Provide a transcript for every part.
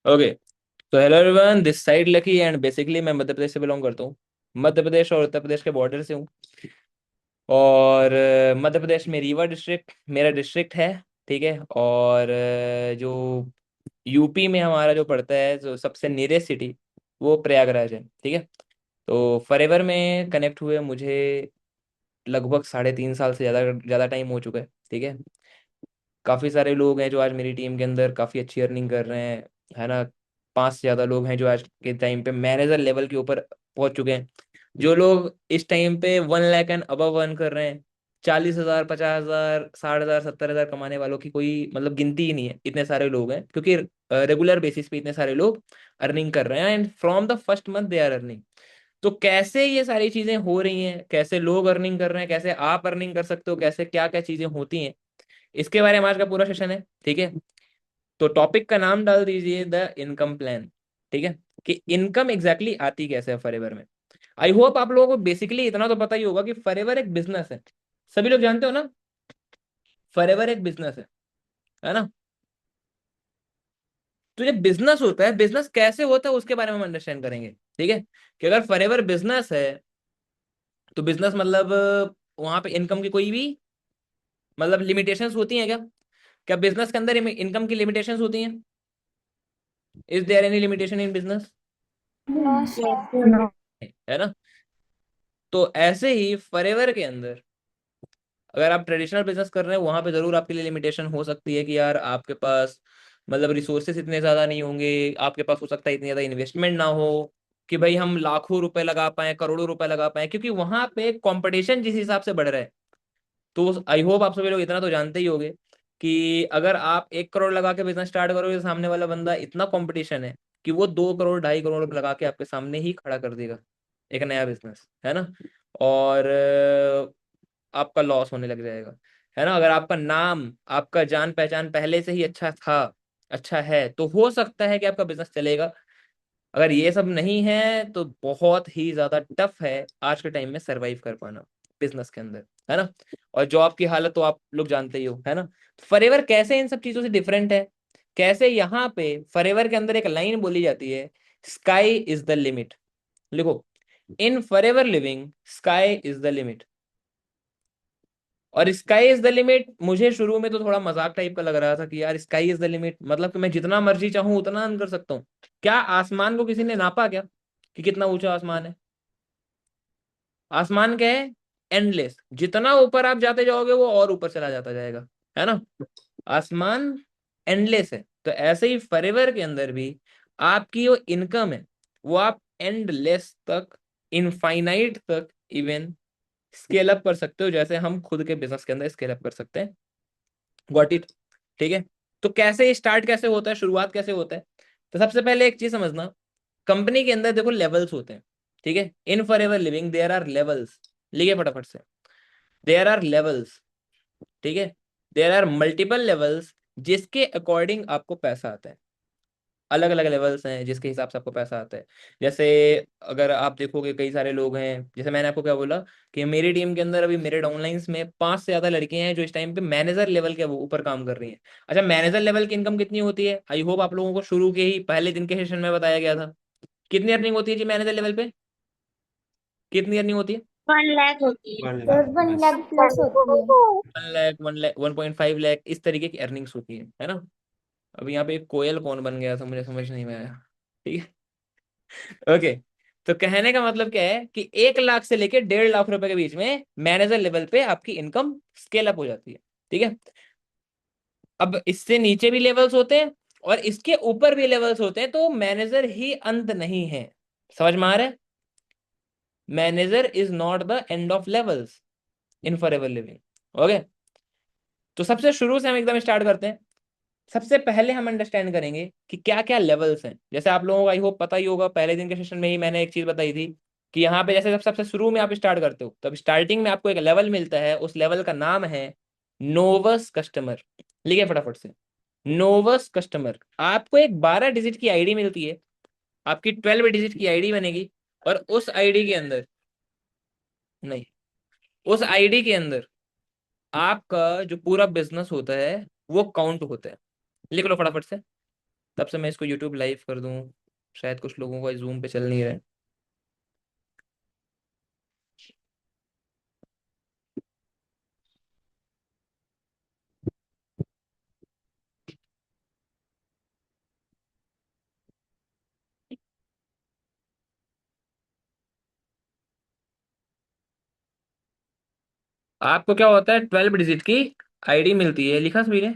Okay. तो hello everyone, this side lucky and basically मैं मध्य प्रदेश से बिलोंग करता हूँ। मध्य प्रदेश और उत्तर प्रदेश के बॉर्डर से हूँ। और मध्य प्रदेश में रीवा डिस्ट्रिक्ट मेरा डिस्ट्रिक्ट है। ठीक है। और जो यूपी में हमारा जो पड़ता है, जो सबसे नियरेस्ट सिटी, वो प्रयागराज है। ठीक है। तो फॉरएवर में कनेक्ट हुए मुझे लगभग 3.5 साल से ज़्यादा ज़्यादा टाइम हो चुका है। ठीक है। काफ़ी सारे लोग हैं जो आज मेरी टीम के अंदर काफ़ी अच्छी अर्निंग कर रहे हैं, है ना। 5 से ज़्यादा लोग हैं जो आज के टाइम पे मैनेजर लेवल के ऊपर पहुंच चुके हैं। जो लोग इस टाइम पे 1 लाख एंड अबव अर्न कर रहे हैं, 40,000, 50,000, 60,000, 70,000 कमाने वालों की कोई मतलब गिनती ही नहीं है। इतने सारे लोग हैं क्योंकि रेगुलर बेसिस पे इतने सारे लोग अर्निंग कर रहे हैं and from the first month they are earning. तो कैसे ये सारी चीजें हो रही हैं, कैसे लोग अर्निंग कर रहे हैं, कैसे आप अर्निंग कर सकते हो, कैसे क्या क्या चीजें होती हैं, इसके बारे में आज का पूरा सेशन है। ठीक है। तो टॉपिक का नाम डाल दीजिए द इनकम प्लान। ठीक है। कि इनकम एग्जैक्टली आती कैसे है फॉरएवर में। आई होप आप लोगों को बेसिकली इतना तो पता ही होगा कि फॉरएवर एक बिजनेस है। सभी लोग जानते हो ना, फॉरएवर एक बिजनेस है ना। तो ये बिजनेस होता है, बिजनेस कैसे होता है उसके बारे में हम अंडरस्टैंड करेंगे। ठीक है। कि अगर फॉरएवर बिजनेस है तो बिजनेस मतलब वहां पे इनकम की कोई भी मतलब लिमिटेशंस होती हैं क्या? क्या बिजनेस के अंदर इनकम की लिमिटेशंस होती हैं? Is there any limitation in business? No sir. है ना। तो ऐसे ही फॉरएवर के अंदर अगर आप ट्रेडिशनल बिजनेस कर रहे हैं, वहां पे जरूर आपके लिए लिमिटेशन हो सकती है कि यार आपके पास मतलब रिसोर्सेस इतने ज्यादा नहीं होंगे, आपके पास हो सकता है इतनी ज्यादा इन्वेस्टमेंट ना हो कि भाई हम लाखों रुपए लगा पाए, करोड़ों रुपए लगा पाए, क्योंकि वहां पे कंपटीशन जिस हिसाब से बढ़ रहा है। तो आई होप आप सभी लोग इतना तो जानते ही होंगे कि अगर आप 1 करोड़ लगा के बिजनेस स्टार्ट करोगे तो सामने वाला बंदा इतना कंपटीशन है कि वो 2 करोड़, 2.5 करोड़ लगा के आपके सामने ही खड़ा कर देगा एक नया बिजनेस, है ना। और आपका लॉस होने लग जाएगा, है ना। अगर आपका नाम, आपका जान पहचान पहले से ही अच्छा था, अच्छा है, तो हो सकता है कि आपका बिजनेस चलेगा। अगर ये सब नहीं है तो बहुत ही ज्यादा टफ है आज के टाइम में सरवाइव कर पाना बिजनेस के अंदर, है ना। और जॉब की हालत तो आप लोग जानते ही हो, है ना। फॉरएवर कैसे इन सब चीजों से डिफरेंट है, कैसे यहाँ पे फॉरएवर के अंदर एक लाइन बोली जाती है, स्काई इज द लिमिट। लिखो, in Forever Living sky is the limit. और स्काई इज द लिमिट मुझे शुरू में तो थोड़ा मजाक टाइप का लग रहा था कि यार स्काई इज द लिमिट मतलब कि मैं जितना मर्जी चाहूं उतना अर्न कर सकता हूँ। क्या आसमान को किसी ने नापा क्या कि कितना ऊंचा आसमान है? आसमान क्या है? एंडलेस। जितना ऊपर आप जाते जाओगे वो और ऊपर चला जाता जाएगा, है ना। आसमान एंडलेस है। तो ऐसे ही फॉरएवर के अंदर भी आपकी जो इनकम है वो आप एंडलेस तक, इनफाइनाइट तक इवन स्केल अप कर सकते हो, जैसे हम खुद के बिजनेस के अंदर स्केल अप कर सकते हैं। Got it. ठीक है। तो कैसे स्टार्ट, कैसे होता है, शुरुआत कैसे होता है? तो सबसे पहले एक चीज समझना, कंपनी के अंदर देखो लेवल्स होते हैं। ठीक है। In forever living there are levels. लिखिए फटाफट से, देयर आर लेवल्स। ठीक है। देयर आर मल्टीपल लेवल्स जिसके अकॉर्डिंग आपको पैसा आता है। अलग अलग लेवल्स हैं जिसके हिसाब से आपको पैसा आता है। जैसे अगर आप देखोगे कई सारे लोग हैं, जैसे मैंने आपको क्या बोला कि मेरी टीम के अंदर अभी मेरे डाउनलाइंस में 5 से ज्यादा लड़के हैं जो इस टाइम पे मैनेजर लेवल के ऊपर काम कर रही हैं। अच्छा, मैनेजर लेवल की इनकम कितनी होती है? आई होप आप लोगों को शुरू के ही पहले दिन के सेशन में बताया गया था। कितनी अर्निंग होती है जी मैनेजर लेवल पे? कितनी अर्निंग होती है? 1 लाख होती है। 1 lakh sir one plus. Lakh plus होती है। 1 लाख, 1 लाख, 1.5 लाख, इस तरीके की अर्निंग्स होती है ना। अब यहाँ पे एक कोयल कौन बन गया था मुझे समझ नहीं में आया। ठीक है। ओके। तो कहने का मतलब क्या है कि 1 लाख से लेके 1.5 लाख रुपए के बीच में मैनेजर लेवल पे आपकी इनकम स्केल अप हो जाती है। ठीक है। अब इससे नीचे भी लेवल्स होते हैं और इसके ऊपर भी लेवल्स होते हैं, तो मैनेजर ही अंत नहीं है। समझ में आ रहा है? Manager is not the end of levels in forever living. Okay. तो सबसे शुरू से हम एकदम स्टार्ट करते हैं। सबसे पहले हम अंडरस्टैंड करेंगे कि क्या क्या लेवल्स हैं। जैसे आप लोगों को आई होप पता ही होगा, पहले दिन के सेशन में ही मैंने एक चीज बताई थी कि यहाँ पे जैसे जब सबसे शुरू में आप स्टार्ट करते हो तब स्टार्टिंग में आपको एक लेवल मिलता है, उस लेवल का नाम है नोवस कस्टमर। लिखिए फटाफट से, नोवस कस्टमर। आपको एक 12 डिजिट की आईडी मिलती है, आपकी 12 डिजिट की आईडी बनेगी। और उस आईडी के अंदर, नहीं, उस आईडी के अंदर आपका जो पूरा बिजनेस होता है वो काउंट होता है। लिख लो फटाफट से, तब से मैं इसको यूट्यूब लाइव कर दूं, शायद कुछ लोगों का जूम पे चल नहीं रहा है। आपको क्या होता है, 12 डिजिट की आईडी मिलती है, लिखा सभी ने?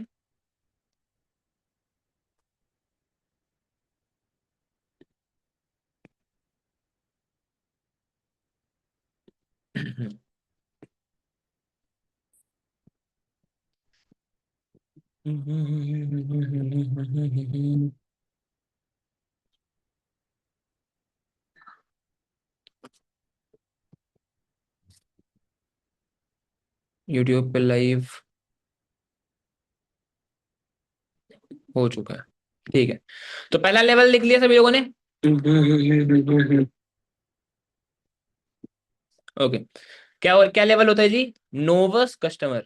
यूट्यूब पे लाइव हो चुका है, ठीक है। तो पहला लेवल लिख लिया सभी लोगों ने? ओके। क्या क्या लेवल होता है जी? नोवस कस्टमर।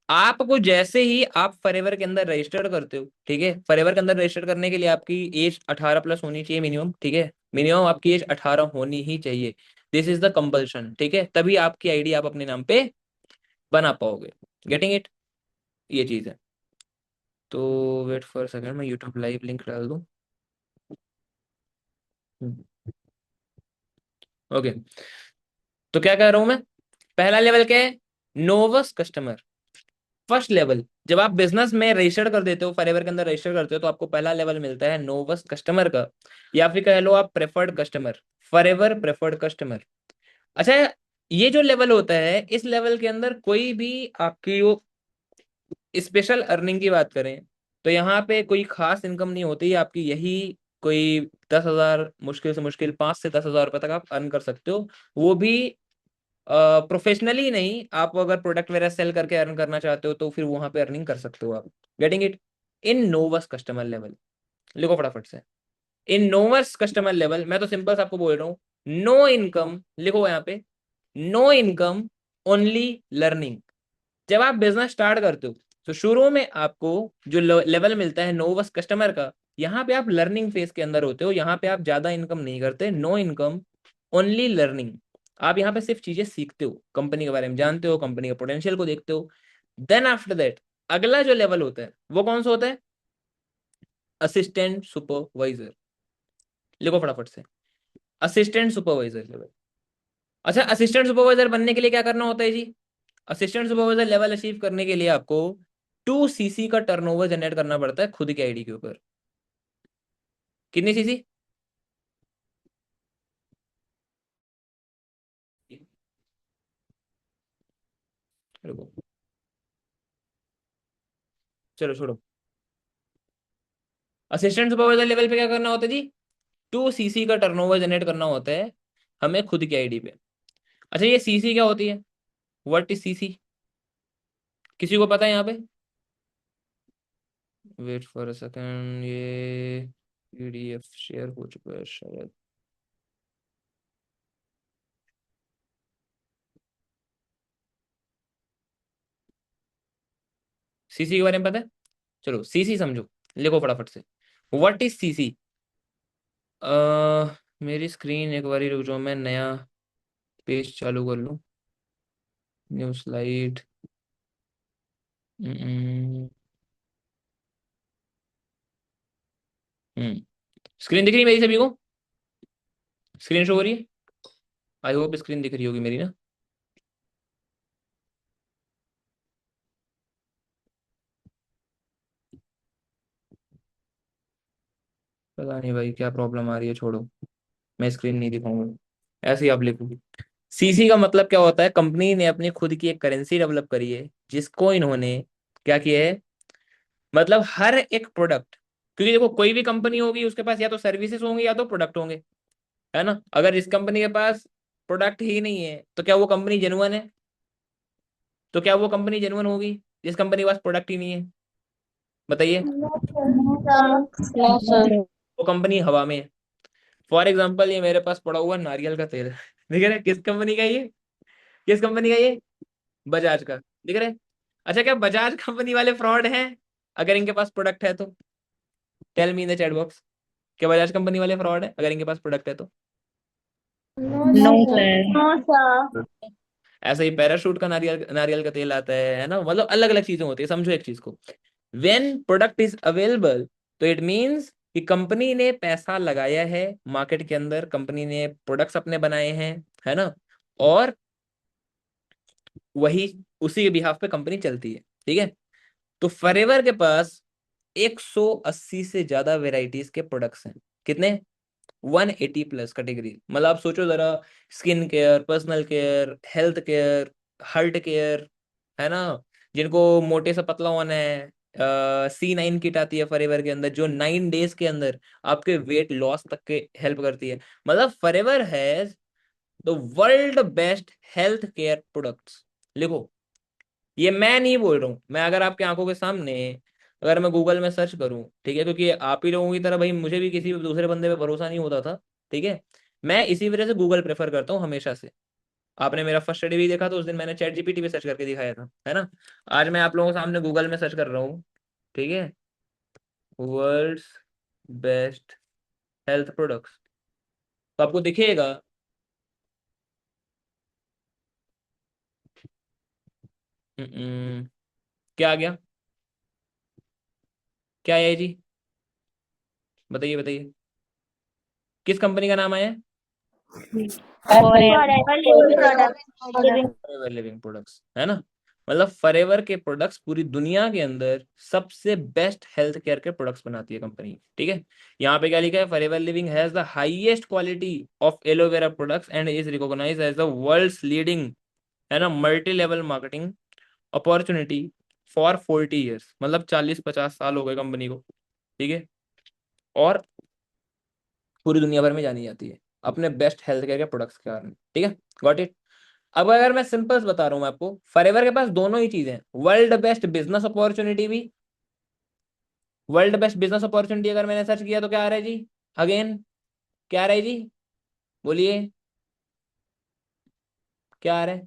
आपको जैसे ही आप फॉरएवर के अंदर रजिस्टर करते हो, ठीक है, फॉरएवर के अंदर रजिस्टर करने के लिए आपकी एज 18+ होनी चाहिए मिनिमम, ठीक है, मिनिमम आपकी एज 18 होनी ही चाहिए। दिस इज द कंपल्शन, ठीक है, तभी आपकी आईडी आप अपने नाम पे बना पाओगे। Getting it? ये चीज है। तो वेट फॉर सेकंड, मैं यूट्यूब लाइव लिंक डाल दूं। ओके। तो क्या कह रहा हूं मैं? पहला लेवल क्या है? नोवस कस्टमर। फर्स्ट लेवल, जब आप बिजनेस में रजिस्टर कर देते हो, फॉरएवर के अंदर रजिस्टर करते हो, तो आपको पहला लेवल मिलता है नोवस कस्टमर का, या फिर कह लो आप preferred customer, forever preferred customer. अच्छा, ये जो लेवल होता है, इस लेवल के अंदर कोई भी आपकी वो स्पेशल अर्निंग की बात करें, तो यहाँ पे कोई खास इनकम नहीं होती आपकी, यही कोई 10,000, मुश्किल से मुश्किल 5 से 10,000 रुपए तक आप अर्न कर सकते हो। वो भी प्रोफेशनली नहीं, आप अगर प्रोडक्ट वगैरह सेल करके अर्न करना चाहते हो तो फिर वहां पे अर्निंग कर सकते हो आप। Getting it? In novus customer level, लिखो फटाफट से। इन नोवस कस्टमर लेवल, मैं तो सिंपल से आपको बोल रहा हूँ, नो इनकम, लिखो यहाँ पे, नो इनकम, ओनली लर्निंग। जब आप बिजनेस स्टार्ट करते हो, तो शुरू में आपको जो लेवल मिलता है नोवस कस्टमर का, यहाँ पे आप लर्निंग फेज के अंदर होते हो, यहाँ पे आप ज्यादा इनकम नहीं करते, नो इनकम, ओनली लर्निंग। आप यहाँ पे सिर्फ चीजें सीखते हो, कंपनी के बारे में जानते हो, कंपनी के पोटेंशियल को देखते हो। देन आफ्टर दैट अगला जो लेवल होता है वो कौन सा होता है? Assistant supervisor. लिखो फटाफट से, असिस्टेंट सुपरवाइजर लेवल। अच्छा, असिस्टेंट सुपरवाइजर बनने के लिए क्या करना होता है जी? असिस्टेंट सुपरवाइजर लेवल अचीव करने के लिए आपको 2 cc का टर्नओवर जनरेट करना पड़ता है खुद के आईडी के ऊपर। कितनी सीसी? रुको, चलो छोड़ो। असिस्टेंट सुपरवाइजर लेवल पे क्या करना होता है जी? 2 cc का टर्नओवर जनरेट करना होता है हमें खुद की आईडी पे। अच्छा, ये सीसी क्या होती है? What is CC? किसी को पता है यहाँ पे? वेट फॉर अ सेकंड, ये पीडीएफ शेयर हो चुका है शायद। सीसी के बारे में पता है? चलो सीसी समझो, लिखो फटाफट से। What is CC? मेरी स्क्रीन एक बार रुक जाओ, मैं नया पेज चालू कर लूँ। New slide. स्क्रीन दिख रही है मेरी सभी को? स्क्रीन शो हो रही है? आई होप स्क्रीन दिख रही होगी मेरी ना। पता नहीं भाई क्या प्रॉब्लम आ रही है, छोड़ो, मैं स्क्रीन नहीं दिखाऊंगा, ऐसे ही आप लिखो। सीसी का मतलब क्या होता है? कंपनी ने अपनी खुद की एक करेंसी डेवलप करी है, जिसको इन्होंने क्या किया है, मतलब हर एक प्रोडक्ट, क्योंकि देखो कोई भी कंपनी होगी उसके पास या तो सर्विसेज होंगे या तो प्रोडक्ट होंगे, है ना? अगर इस कंपनी के पास प्रोडक्ट ही नहीं है तो क्या वो कंपनी जेन्युइन है? तो क्या वो कंपनी जेन्युइन होगी जिस कंपनी के पास प्रोडक्ट ही नहीं है? बताइए। No sir. वो कंपनी हवा में है। फॉर एग्जाम्पल, ये मेरे पास पड़ा हुआ नारियल का तेल है, दिख रहा है किस कंपनी का ये? किस कंपनी का ये? बजाज का, दिख रहा है? अच्छा, क्या बजाज कंपनी वाले फ्रॉड हैं अगर इनके पास प्रोडक्ट है तो? Tell me in the chat box, क्या बजाज कंपनी वाले फ्रॉड है अगर इनके पास प्रोडक्ट है तो? No no sir. Sir. No sir. ऐसा ही पैराशूट का नारियल नारियल का तेल आता है ना, मतलब अलग अलग चीजें होती है, समझो एक चीज को। व्हेन प्रोडक्ट इज अवेलेबल, तो इट मीन्स कि कंपनी ने पैसा लगाया है मार्केट के अंदर, कंपनी ने प्रोडक्ट्स अपने बनाए हैं, है ना, और वही उसी के बिहाफ पे कंपनी चलती है, ठीक है। तो फॉरएवर के पास 180 से ज्यादा वेराइटीज के प्रोडक्ट्स हैं। कितने? 180 प्लस कैटेगरी। मतलब आप सोचो जरा, skin care, personal care, health care, heart care, है ना, जिनको मोटे से पतला होना है, C9 किट आती है फॉरएवर के अंदर जो 9 डेज के अंदर आपके वेट लॉस तक के हेल्प करती है। मतलब forever has the world best health care products. लिखो, ये मैं नहीं बोल रहा हूँ, मैं अगर आपके आंखों के सामने, अगर मैं गूगल में सर्च करूँ, ठीक है, क्योंकि आप ही लोगों की तरह भाई मुझे भी किसी दूसरे बंदे पे भरोसा नहीं होता था, ठीक है, मैं इसी वजह से गूगल प्रेफर करता हूँ हमेशा से। आपने मेरा फर्स्ट स्टडी भी देखा तो उस दिन मैंने चैट जीपीटी पे सर्च करके दिखाया था, है ना। आज मैं आप लोगों के सामने गूगल में सर्च कर रहा हूँ, ठीक है, वर्ल्ड्स बेस्ट हेल्थ प्रोडक्ट्स, तो आपको दिखेगा। क्या आ गया? क्या है जी? बताइए बताइए, किस कंपनी का नाम आया है? Forever. Forever living product living. Forever living products, है ना। मतलब फॉरएवर के प्रोडक्ट्स पूरी दुनिया के अंदर सबसे बेस्ट हेल्थ केयर के प्रोडक्ट्स बनाती है कंपनी, ठीक है। यहाँ पे क्या लिखा है? Forever Living has the highest quality of aloe vera products and is recognised as the world's leading, है ना, multi level marketing opportunity for 40 years. मतलब 40-50 साल हो गए कंपनी को, ठीक है, और पूरी दुनिया भर में जानी जाती है अपने बेस्ट हेल्थ केयर के प्रोडक्ट्स के कारण, ठीक है। Got it. अब अगर मैं सिंपल्स बता रहा हूं मैं आपको, फॉरएवर के पास दोनों ही चीजें, वर्ल्ड बेस्ट बिजनेस अपॉर्चुनिटी भी। वर्ल्ड बेस्ट बिजनेस अपॉर्चुनिटी अगर मैंने सर्च किया तो क्या आ रहा है जी? अगेन, क्या आ रहा है जी? बोलिए, क्या आ रहा है?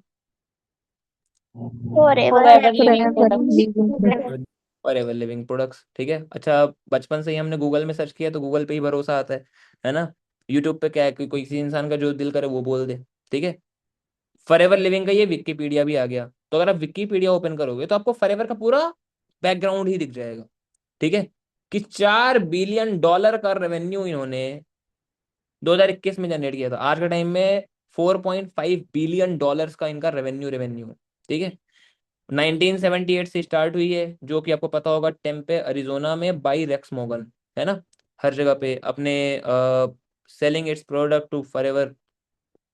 Forever forever living products. Living. Forever living products, ठीक है। अच्छा, बचपन से ही हमने गूगल में सर्च किया तो गूगल पे ही भरोसा आता है ना। यूट्यूब पे क्या है कि कोई किसी इंसान का जो दिल करे वो बोल दे, ठीक है। फॉरएवर लिविंग का ये विकिपीडिया भी आ गया, तो अगर आप विकिपीडिया ओपन करोगे तो आपको फॉरएवर का पूरा बैकग्राउंड ही दिख जाएगा, ठीक है, कि $4 बिलियन का रेवेन्यू इन्होंने 2021 में जनरेट किया था। आज के टाइम में $4.5 बिलियन का इनका रेवेन्यू है, ठीक है। 1978 से स्टार्ट हुई है, जो कि आपको पता होगा टेम्पे अरिजोना में बाई रेक्स मोगन, है ना। हर जगह पे अपने selling its product to Forever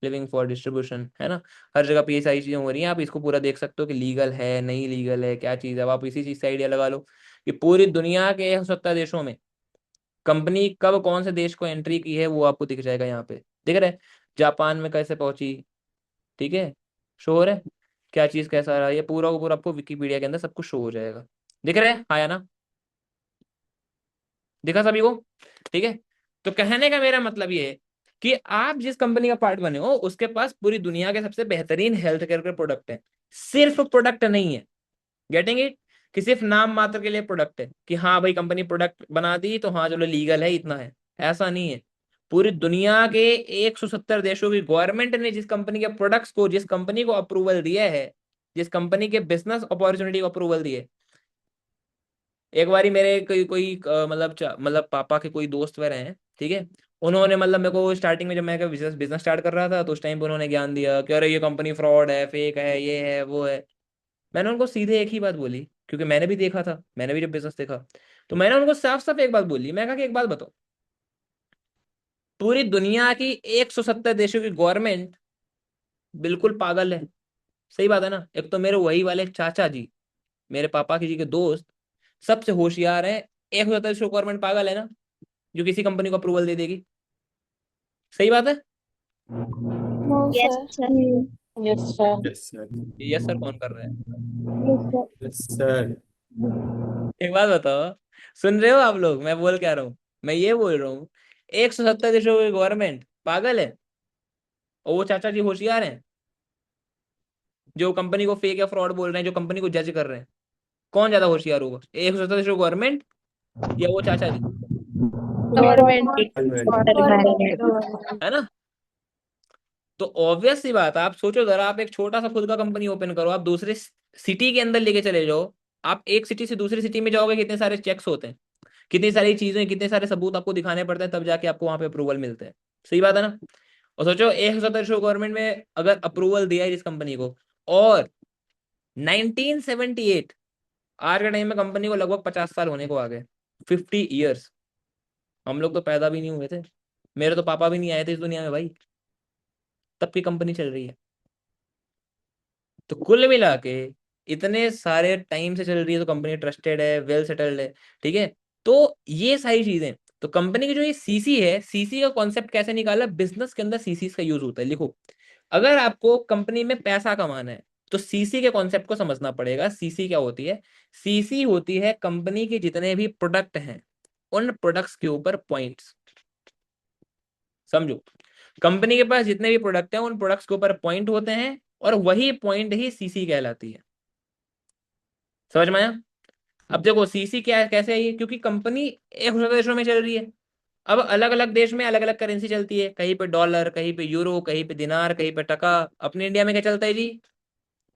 Living for distribution, है ना। हर जगह पे ये सारी चीजें हो रही हैं। आप इसको पूरा देख सकते हो कि लीगल है नहीं लीगल है क्या चीज़ है। अब आप इसी चीज से आइडिया लगा लो कि पूरी दुनिया के 170 देशों में कंपनी कब कौन से देश को एंट्री की है, वो आपको दिख जाएगा यहाँ पे, दिख रहा है। जापान में कैसे पहुंची, ठीक है, शो हो रहा है। क्या चीज कैसा रहा, ये पूरा का पूरा आपको विकिपीडिया के अंदर सब कुछ शो हो जाएगा। दिख रहा है, हाँ या ना? दिखा सभी को? ठीक है। तो कहने का मेरा मतलब ये है कि आप जिस कंपनी का पार्ट बने हो उसके पास पूरी दुनिया के सबसे बेहतरीन हेल्थ केयर के प्रोडक्ट है। सिर्फ प्रोडक्ट नहीं है, गेटिंग इट, कि सिर्फ नाम मात्र के लिए प्रोडक्ट है कि हाँ भाई कंपनी प्रोडक्ट बना दी तो हाँ चलो लीगल है, इतना है, ऐसा नहीं है। पूरी दुनिया के 170 देशों की गवर्नमेंट ने जिस कंपनी के प्रोडक्ट्स को, जिस कंपनी को अप्रूवल दिया है, जिस कंपनी के बिजनेस अपॉर्चुनिटी को अप्रूवल दिए। एक बारी मेरे कोई कोई मतलब पापा के कोई दोस्त वगैरह हैं, ठीक है, उन्होंने मतलब मेरे को स्टार्टिंग में जब मैं बिजनेस बिजनेस स्टार्ट कर रहा था तो उस टाइम पे उन्होंने ज्ञान दिया कि अरे ये कंपनी फ्रॉड है, फेक है, ये है वो है। मैंने उनको सीधे एक ही बात बोली, क्योंकि मैंने भी देखा था, मैंने भी जब बिजनेस देखा, तो मैंने उनको साफ साफ एक बात बोली। मैं कहा कि एक बात बताओ, पूरी दुनिया की 170 देशों की गवर्नमेंट बिल्कुल पागल है, सही बात है ना। एक तो मेरे वही वाले चाचा जी, मेरे पापा की जी के दोस्त, सबसे होशियार है। 170 देशों की गवर्नमेंट पागल है ना, जो किसी कंपनी को अप्रूवल दे देगी। सही बात है। No yes sir. Sir. Yes sir. Yes sir. Yes sir कौन कर रहा है? Yes sir. Yes sir. एक बात बताओ, सुन रहे हो आप लोग मैं बोल क्या रहा हूँ? मैं ये बोल रहा हूँ 170 देशों की गवर्नमेंट पागल है और वो चाचा जी होशियार हैं, जो कंपनी को फेक या फ्रॉड बोल रहे हैं, जो कंपनी को जज कर रहे हैं। कौन ज्यादा होशियार होगा, 170 देशों की गवर्नमेंट या वो चाचा जी? गवर्नमेंट। है ना। तो ऑब्वियस सी बात है, आप सोचो जरा, आप एक छोटा सा खुद का कंपनी ओपन करो, आप दूसरे सिटी के अंदर लेके चले जाओ, आप एक सिटी से दूसरी सिटी में जाओगे, कितने सारे चेक्स होते हैं, कितनी सारी चीजें, कितने सारे सबूत आपको दिखाने पड़ते हैं, तब जाके आपको वहां पे अप्रूवल मिलते हैं। सही बात है ना। और सोचो 170 गवर्नमेंट में अगर अप्रूवल दिया है इस कंपनी को, और 1978, आज के टाइम में कंपनी को लगभग 50 साल होने को आ गए, 50 ईयर्स। हम लोग तो पैदा भी नहीं हुए थे, मेरे तो पापा भी नहीं आए थे इस दुनिया में भाई, तब की कंपनी चल रही है। तो कुल मिला के इतने सारे टाइम से चल रही है, तो कंपनी ट्रस्टेड है, वेल सेटल्ड है। ठीक है। तो ये सारी चीजें, तो कंपनी की जो ये सीसी है, सीसी का कॉन्सेप्ट कैसे निकाला, बिजनेस के अंदर सीसी का यूज होता है। लिखो, अगर आपको कंपनी में पैसा कमाना है तो सीसी के कॉन्सेप्ट को समझना पड़ेगा। सीसी क्या होती है? सीसी होती है कंपनी के जितने भी प्रोडक्ट हैं, उन प्रोडक्ट्स के ऊपर पॉइंट्स। समझो, कंपनी के पास जितने भी प्रोडक्ट हैं, उन प्रोडक्ट्स के ऊपर पॉइंट होते हैं, और वही पॉइंट ही सीसी कहलाती है। समझ में आया? अब देखो सीसी क्या है, कैसे है ये, क्योंकि कंपनी एक दूसरे देशों में चल रही है। अब अलग अलग देश में अलग अलग करेंसी चलती है, कहीं पे डॉलर, कहीं पे यूरो, कहीं पे दिनार, कहीं पे टका। अपने इंडिया में क्या चलता है जी?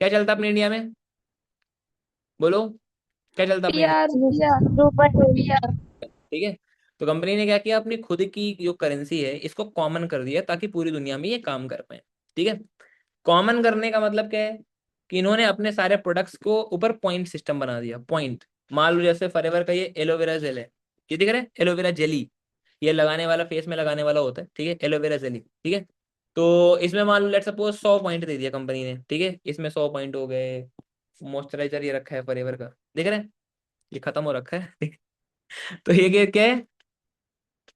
क्या चलता है अपने इंडिया में? बोलो, क्या चलता है अपने इंडिया यार रुपए। में? ठीक है। तो कंपनी ने क्या किया, अपनी खुद की जो करेंसी है इसको कॉमन कर दिया, ताकि पूरी दुनिया में ये काम कर पाए। ठीक है। कॉमन करने का मतलब क्या है, कि इन्होंने अपने सारे प्रोडक्ट्स को ऊपर पॉइंट सिस्टम बना दिया। पॉइंट, मान लो जैसे फॉरएवर का ये एलोवेरा जेल है, ये दिख रहा है एलोवेरा जेली, ये लगाने वाला, फेस में लगाने वाला होता है। ठीक है, एलोवेरा जेली। ठीक है। तो इसमें मान लो लेट सपोज 100 पॉइंट दे दिया कंपनी ने। ठीक है, इसमें 100 पॉइंट हो गए। मॉइस्चराइजर ये रखा है फॉरएवर का, दिख रहा है, ये खत्म हो रखा है। तो ये क्या है?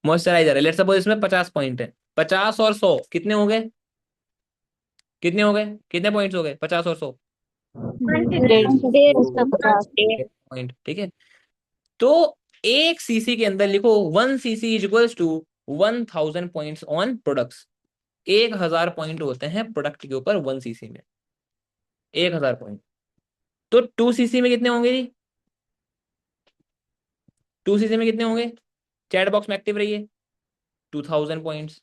मॉइस्चराइजर है। लेट सपोज इसमें 50 पॉइंट है, 50 और 100 कितने हो गए? कितने हो गए? कितने पॉइंट्स हो गए 50 और 100? 150। पॉइंट। ठीक है। तो एक सीसी के अंदर लिखो, 1 CC is equals to 1000 points on products. 1000 point होते हैं प्रोडक्ट के ऊपर 1 सीसी में, 1000 पॉइंट। तो 2 सीसी में कितने होंगे जी? 2 सीसी में कितने होंगे? चैट बॉक्स में एक्टिव रहिए। 2000 पॉइंट्स।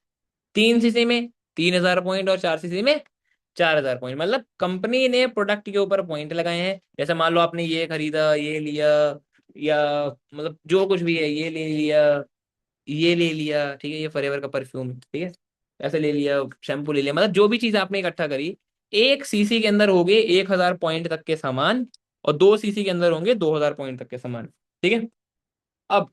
3 सीसी में 3000 पॉइंट, और 4 सीसी में 4000 पॉइंट। मतलब कंपनी ने प्रोडक्ट के ऊपर पॉइंट लगाए हैं। जैसे मान लो आपने ये खरीदा, ये लिया, या मतलब जो कुछ भी है, ये ले लिया, ये ले लिया, ठीक है, ये फॉरएवर का परफ्यूम, ठीक है, ऐसे ले लिया, शैम्पू ले लिया, मतलब जो भी चीज आपने इकट्ठा करी, 1 सीसी के अंदर होंगे 1000 पॉइंट तक के सामान, और 2 सीसी के अंदर होंगे 2000 पॉइंट तक के सामान। ठीक है। अब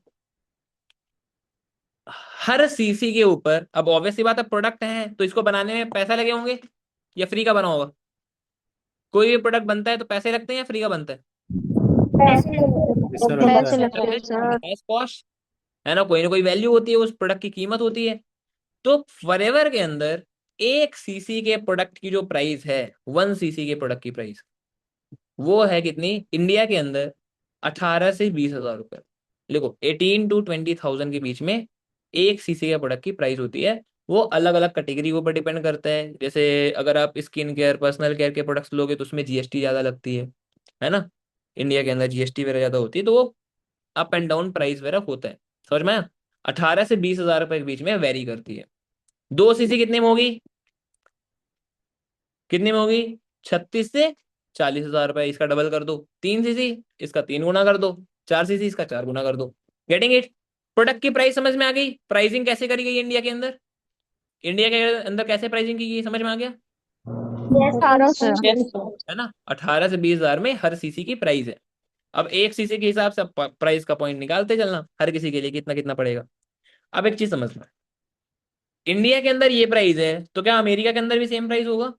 हर सीसी के ऊपर, अब ऑब्वियस सी बात है, प्रोडक्ट है तो इसको बनाने में पैसा लगे होंगे, या फ्री का बना होगा? कोई भी प्रोडक्ट बनता है तो पैसे लगते हैं या फ्री का बनता है? पैसे लगते पैसे लगता लगते है, हैं इट सर। हैज कॉस्ट, है ना कोई वैल्यू होती है, उस प्रोडक्ट की कीमत होती है। तो फॉरएवर के अंदर 1 सीसी के प्रोडक्ट की जो प्राइस है, 1 सीसी के प्रोडक्ट की प्राइस, वो है कितनी इंडिया के अंदर? 18 से 20 हजार रुपए। देखो 18 to 20,000 के बीच में 1 सीसी के प्रोडक्ट की प्राइस होती है। वो अलग अलग कैटेगरी के ऊपर डिपेंड करता है। जैसे अगर आप स्किन केयर, पर्सनल केयर के प्रोडक्ट्स लोगे तो उसमें जीएसटी ज्यादा लगती है ना। इंडिया के अंदर जीएसटी वगैरह ज्यादा होती है, तो वो अप एंड डाउन प्राइस वगैरह होता है। समझ में आया? 18 से 20 हजार रुपए के बीच में वेरी करती है। 2 सीसी कितने में होगी? कितने में होगी? 36 से 40 हजार रुपए। इसका डबल कर दो। 3 सीसी, इसका 3 गुना कर दो। 4 सीसी, इसका 4 गुना कर दो। Getting it? प्रोडक्ट की प्राइस समझ में आ गई? प्राइसिंग कैसे करी गई इंडिया के अंदर? इंडिया के अंदर कैसे प्राइसिंग की गई, समझ में आ गया? हाँ सर। है ना, 18 से 20 हजार में हर सीसी की प्राइस है। अब 1 सीसी के हिसाब से प्राइस का पॉइंट निकालते चलना, हर किसी के लिए कितना कितना पड़ेगा। अब एक चीज समझना, इंडिया के अंदर ये प्राइस है, तो क्या अमेरिका के अंदर भी सेम प्राइस होगा?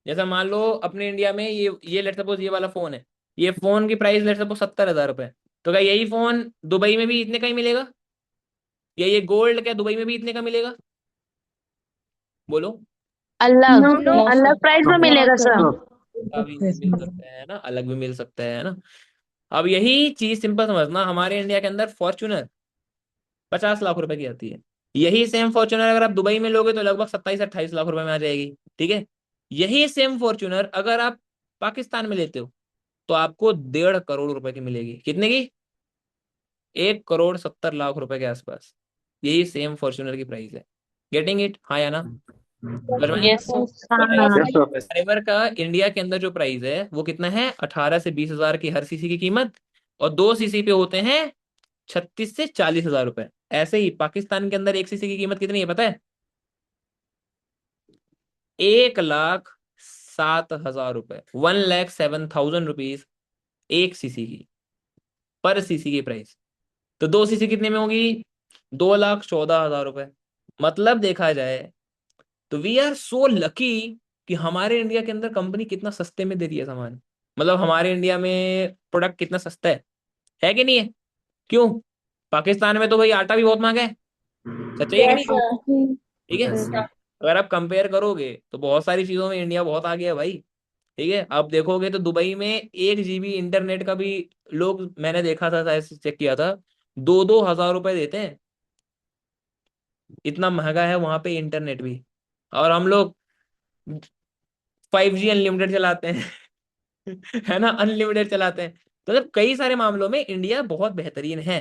जैसा मान लो अपने इंडिया में ये लेट सपोज ये वाला फोन है, ये फोन की प्राइस लेट सपोज 70 हजार रुपए, तो क्या यही फोन दुबई में भी इतने का ही मिलेगा? या ये गोल्ड क्या दुबई में भी इतने का मिलेगा? बोलो। अलग अलग प्राइस में नो मिलेगा सर। का भी मिल सकता है ना, अलग भी मिल सकता है ना। अब यही चीज सिंपल समझना, हमारे इंडिया के अंदर फॉर्च्यूनर 50 लाख रुपए की आती है। यही सेम फॉर्च्यूनर अगर आप दुबई में लोगे तो लगभग 27 से 28 लाख रुपए में आ जाएगी। ठीक है। यही सेम फॉर्च्यूनर अगर आप पाकिस्तान में लेते हो तो आपको 1.5 करोड़ रुपए की मिलेगी। कितने की? 1,70,00,000 रुपए के आसपास। यही सेम फॉर्च्यूनर की प्राइस है। गेटिंग इट, हाँ या ना? समझ में आया? Yes sir. तो हाँ। Yes, sir. फाइबर का इंडिया के अंदर जो प्राइस है वो कितना है? 18 से 20 हजार की हर सीसी की कीमत, और 2 सीसी पे होते हैं 36 से 40 हजार रुपए। ऐसे ही पाकिस्तान के अंदर 1 सीसी की कीमत कितनी है पता है? 1,07,000 रुपए, 1,07,000 रुपीज 1 सीसी की, पर सीसी की प्राइस। तो 2 सीसी कितने में होगी? 2,14,000 रुपए। मतलब देखा जाए तो वी आर सो लकी कि हमारे इंडिया के अंदर कंपनी कितना सस्ते में दे रही है सामान। मतलब हमारे इंडिया में प्रोडक्ट कितना सस्ता है कि नहीं है? क्यों? पाकिस्तान में तो भाई आटा भी बहुत महंगा है। सच्चाई है कि नहीं? Yes, sir. ठीक है। Yes, sir. अगर आप कंपेयर करोगे तो बहुत सारी चीजों में इंडिया बहुत आगे है भाई। ठीक है, आप देखोगे तो दुबई में 1 GB इंटरनेट का भी लोग, मैंने देखा था, शायद चेक किया था, 2-2 हजार रुपए देते हैं। इतना महंगा है वहां पे इंटरनेट भी। और हम लोग 5G अनलिमिटेड चलाते हैं। है ना, अनलिमिटेड चलाते हैं। तो मतलब कई सारे मामलों में इंडिया बहुत बेहतरीन है।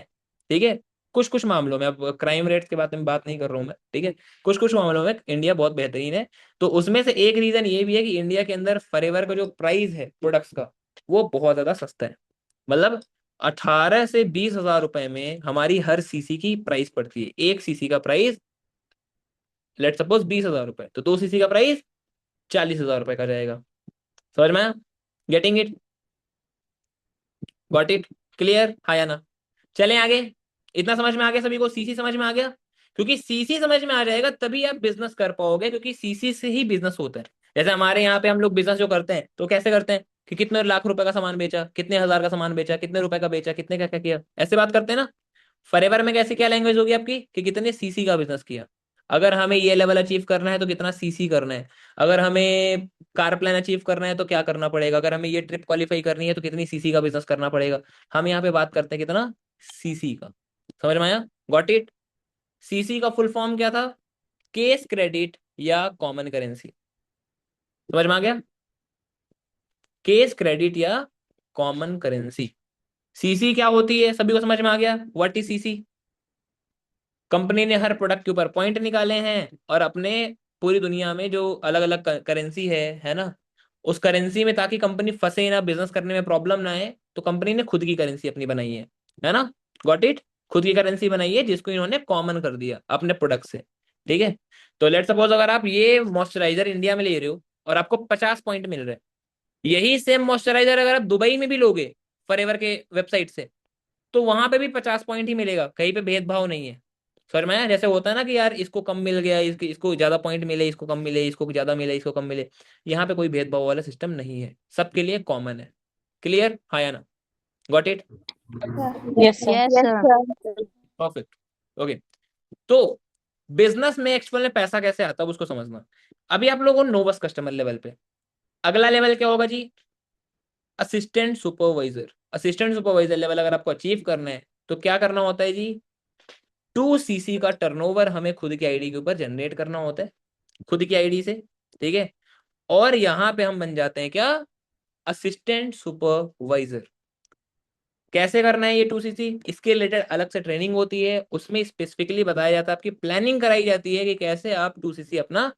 ठीक है, कुछ कुछ मामलों में, अब क्राइम रेट्स के बारे में बात नहीं कर रहा हूं मैं, ठीक है, कुछ कुछ मामलों में इंडिया बहुत बेहतरीन है। तो उसमें से एक रीजन ये भी है कि इंडिया के अंदर फॉरएवर का जो प्राइस है प्रोडक्ट्स का, वो बहुत ज्यादा सस्ता है। मतलब 18 से 20 हजार रुपए में हमारी हर सीसी की प्राइस पड़ती है। 1 सीसी का प्राइस लेट सपोज 20 हजार रुपए, तो 2 सीसी का प्राइस 40 हजार रुपए का जाएगा। समझ में आया? Getting it? Got it? Clear, हाँ या ना? चलें आगे। इतना समझ में आ गया सभी को? सीसी समझ में आ गया? क्योंकि सीसी समझ में आ जाएगा तभी आप बिजनेस कर पाओगे, क्योंकि सीसी से ही बिजनेस होता है। जैसे हमारे यहाँ पे हम लोग बिजनेस जो करते हैं तो कैसे करते हैं कि कितने लाख रुपए का सामान बेचा, कितने हजार का सामान बेचा, कितने रुपए का बेचा, कितने क्या क्या किया, ऐसे बात करते हैं ना। फॉरएवर में कैसे, क्या लैंग्वेज होगी आपकी कि कितने सीसी का बिजनेस किया। अगर हमें ये लेवल अचीव करना है तो कितना सीसी करना है। अगर हमें कार प्लान अचीव करना है तो क्या करना पड़ेगा। अगर हमें ये ट्रिप क्वालिफाई करनी है तो कितनी सीसी का बिजनेस करना पड़ेगा। हम यहाँ पे बात करते हैं कितना सीसी का। समझ में आया? Got it? सीसी का फुल फॉर्म क्या था? केस क्रेडिट या कॉमन करेंसी। समझ में आ गया? केस क्रेडिट या कॉमन करेंसी। सीसी क्या होती है सभी को समझ में आ गया? What is CC? कंपनी ने हर प्रोडक्ट के ऊपर पॉइंट निकाले हैं और अपने पूरी दुनिया में जो अलग अलग करेंसी है ना, उस करेंसी में, ताकि कंपनी फंसे ना, बिजनेस करने में प्रॉब्लम ना आए, तो कंपनी ने खुद की करेंसी अपनी बनाई है ना? Got it? खुद की करेंसी बनाई है जिसको इन्होंने कॉमन कर दिया अपने प्रोडक्ट से। ठीक है। तो लेट सपोज अगर आप ये मॉइस्चराइजर इंडिया में ले रहे हो और आपको 50 पॉइंट मिल रहे हैं, यही सेम मॉइस्चराइजर अगर आप दुबई में भी लोगे फॉरएवर के वेबसाइट से, तो वहां पे भी 50 पॉइंट ही मिलेगा, कहीं पे भेदभाव नहीं है। सर मैं, जैसे होता है ना कि यार इसको कम मिल गया, इसको ज्यादा पॉइंट मिले, इसको कम मिले, इसको ज्यादा मिले, इसको कम मिले, यहाँ पे कोई भेदभाव वाला सिस्टम नहीं है, सबके लिए कॉमन है। क्लियर, हाँ या ना? Got it? Yes sir. Yes Yes, sir. sir. Perfect. Okay. तो बिजनेस में एक्चुअल में पैसा कैसे आता है उसको समझना। अभी आप लोगों नो बस कस्टमर लेवल पे। अगला लेवल क्या होगा जी? Assistant supervisor. Assistant supervisor level अगर आपको अचीव करना है तो क्या करना होता है जी? 2 सीसी का टर्नओवर हमें खुद की आईडी के ऊपर जनरेट करना होता है, खुद की आईडी से। ठीक है। और यहाँ पे हम बन जाते हैं क्या? Assistant supervisor. कैसे करना है ये 2 सीसी, इसके रिलेटेड अलग से ट्रेनिंग होती है, उसमें स्पेसिफिकली बताया जाता है, आपकी प्लानिंग कराई जाती है कि कैसे आप 2 सीसी अपना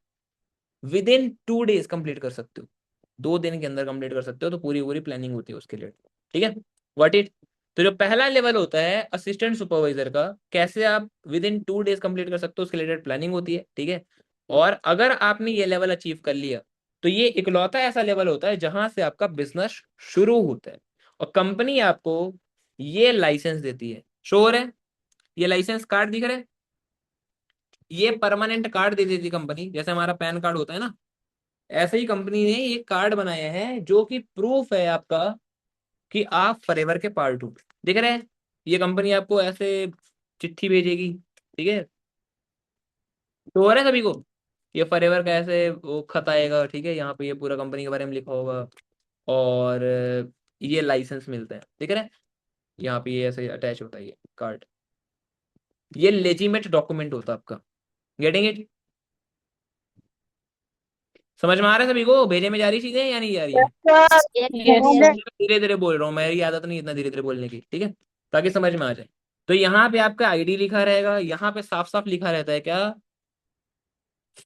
विद इन 2 डेज कंप्लीट कर सकते हो। 2 दिन के अंदर कंप्लीट कर सकते हो, तो पूरी पूरी प्लानिंग होती है उसके लिए। ठीक है। What it? तो जो पहला लेवल होता है असिस्टेंट सुपरवाइजर का, कैसे आप विद इन 2 डेज कंप्लीट कर सकते हो, उसके रिलेटेड प्लानिंग होती है। ठीक है। और अगर आपने ये लेवल अचीव कर लिया तो ये इकलौता ऐसा लेवल होता है जहां से आपका बिजनेस शुरू होता है, और कंपनी आपको ये लाइसेंस देती है। श्योर है? ये लाइसेंस कार्ड दिख रहा है, ये परमानेंट कार्ड दे देती कंपनी, जैसे हमारा पैन कार्ड होता है ना, ऐसे ही कंपनी ने ये कार्ड बनाया है जो कि प्रूफ है आपका कि आप फॉरएवर के पार्ट हो। देख रहे हैं? ये कंपनी आपको ऐसे चिट्ठी भेजेगी। ठीक है। तो हो रहा है सभी को? ये फॉरएवर का ऐसे वो खत आएगा, ठीक है, यहाँ पे ये पूरा कंपनी के बारे में लिखा होगा, और ये लाइसेंस मिलता है। देख रहे हैं? यहाँ पे ये ऐसे अटैच होता है ये कार्ड। ये लेजिमेट डॉक्यूमेंट होता है आपका। Getting it? समझ में आ रहा है सभी को? भेजे में जा रही चीजें या नहीं जा रही है? Sir. Yes sir. धीरे धीरे बोल रहा हूँ, मेरी आदत नहीं इतना धीरे धीरे बोलने की, ठीक है, ताकि समझ में आ जाए। तो यहाँ पे आपका आईडी लिखा रहेगा, यहाँ पे साफ साफ लिखा रहता है क्या,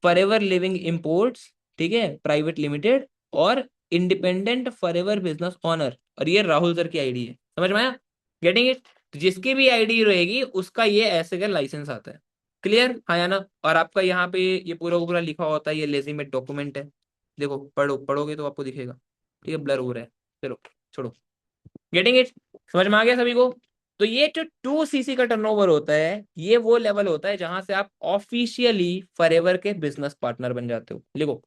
फॉरएवर लिविंग इंपोर्ट्स, ठीक है, प्राइवेट लिमिटेड, और इंडिपेंडेंट फॉरएवर बिजनेस ऑनर, और ये राहुल सर की आईडी है। समझ में आया? Getting it? तो जिसकी भी आईडी रहेगी उसका ये ऐसे का लाइसेंस आता है। क्लियर? हाँ या ना? और आपका यहाँ पे ये पूरा का पूरा लिखा होता है, ये लेजिमेट डॉक्यूमेंट है। देखो, पढ़ोगे तो आपको दिखेगा। ठीक है, ब्लर हो रहा है, चलो छोड़ो। Getting it? समझ में आ गया सभी को? तो ये जो 2 सीसी का टर्नओवर होता है, ये वो लेवल होता है जहां से आप ऑफिशियली फॉरएवर के बिजनेस पार्टनर बन जाते हो। लिखो,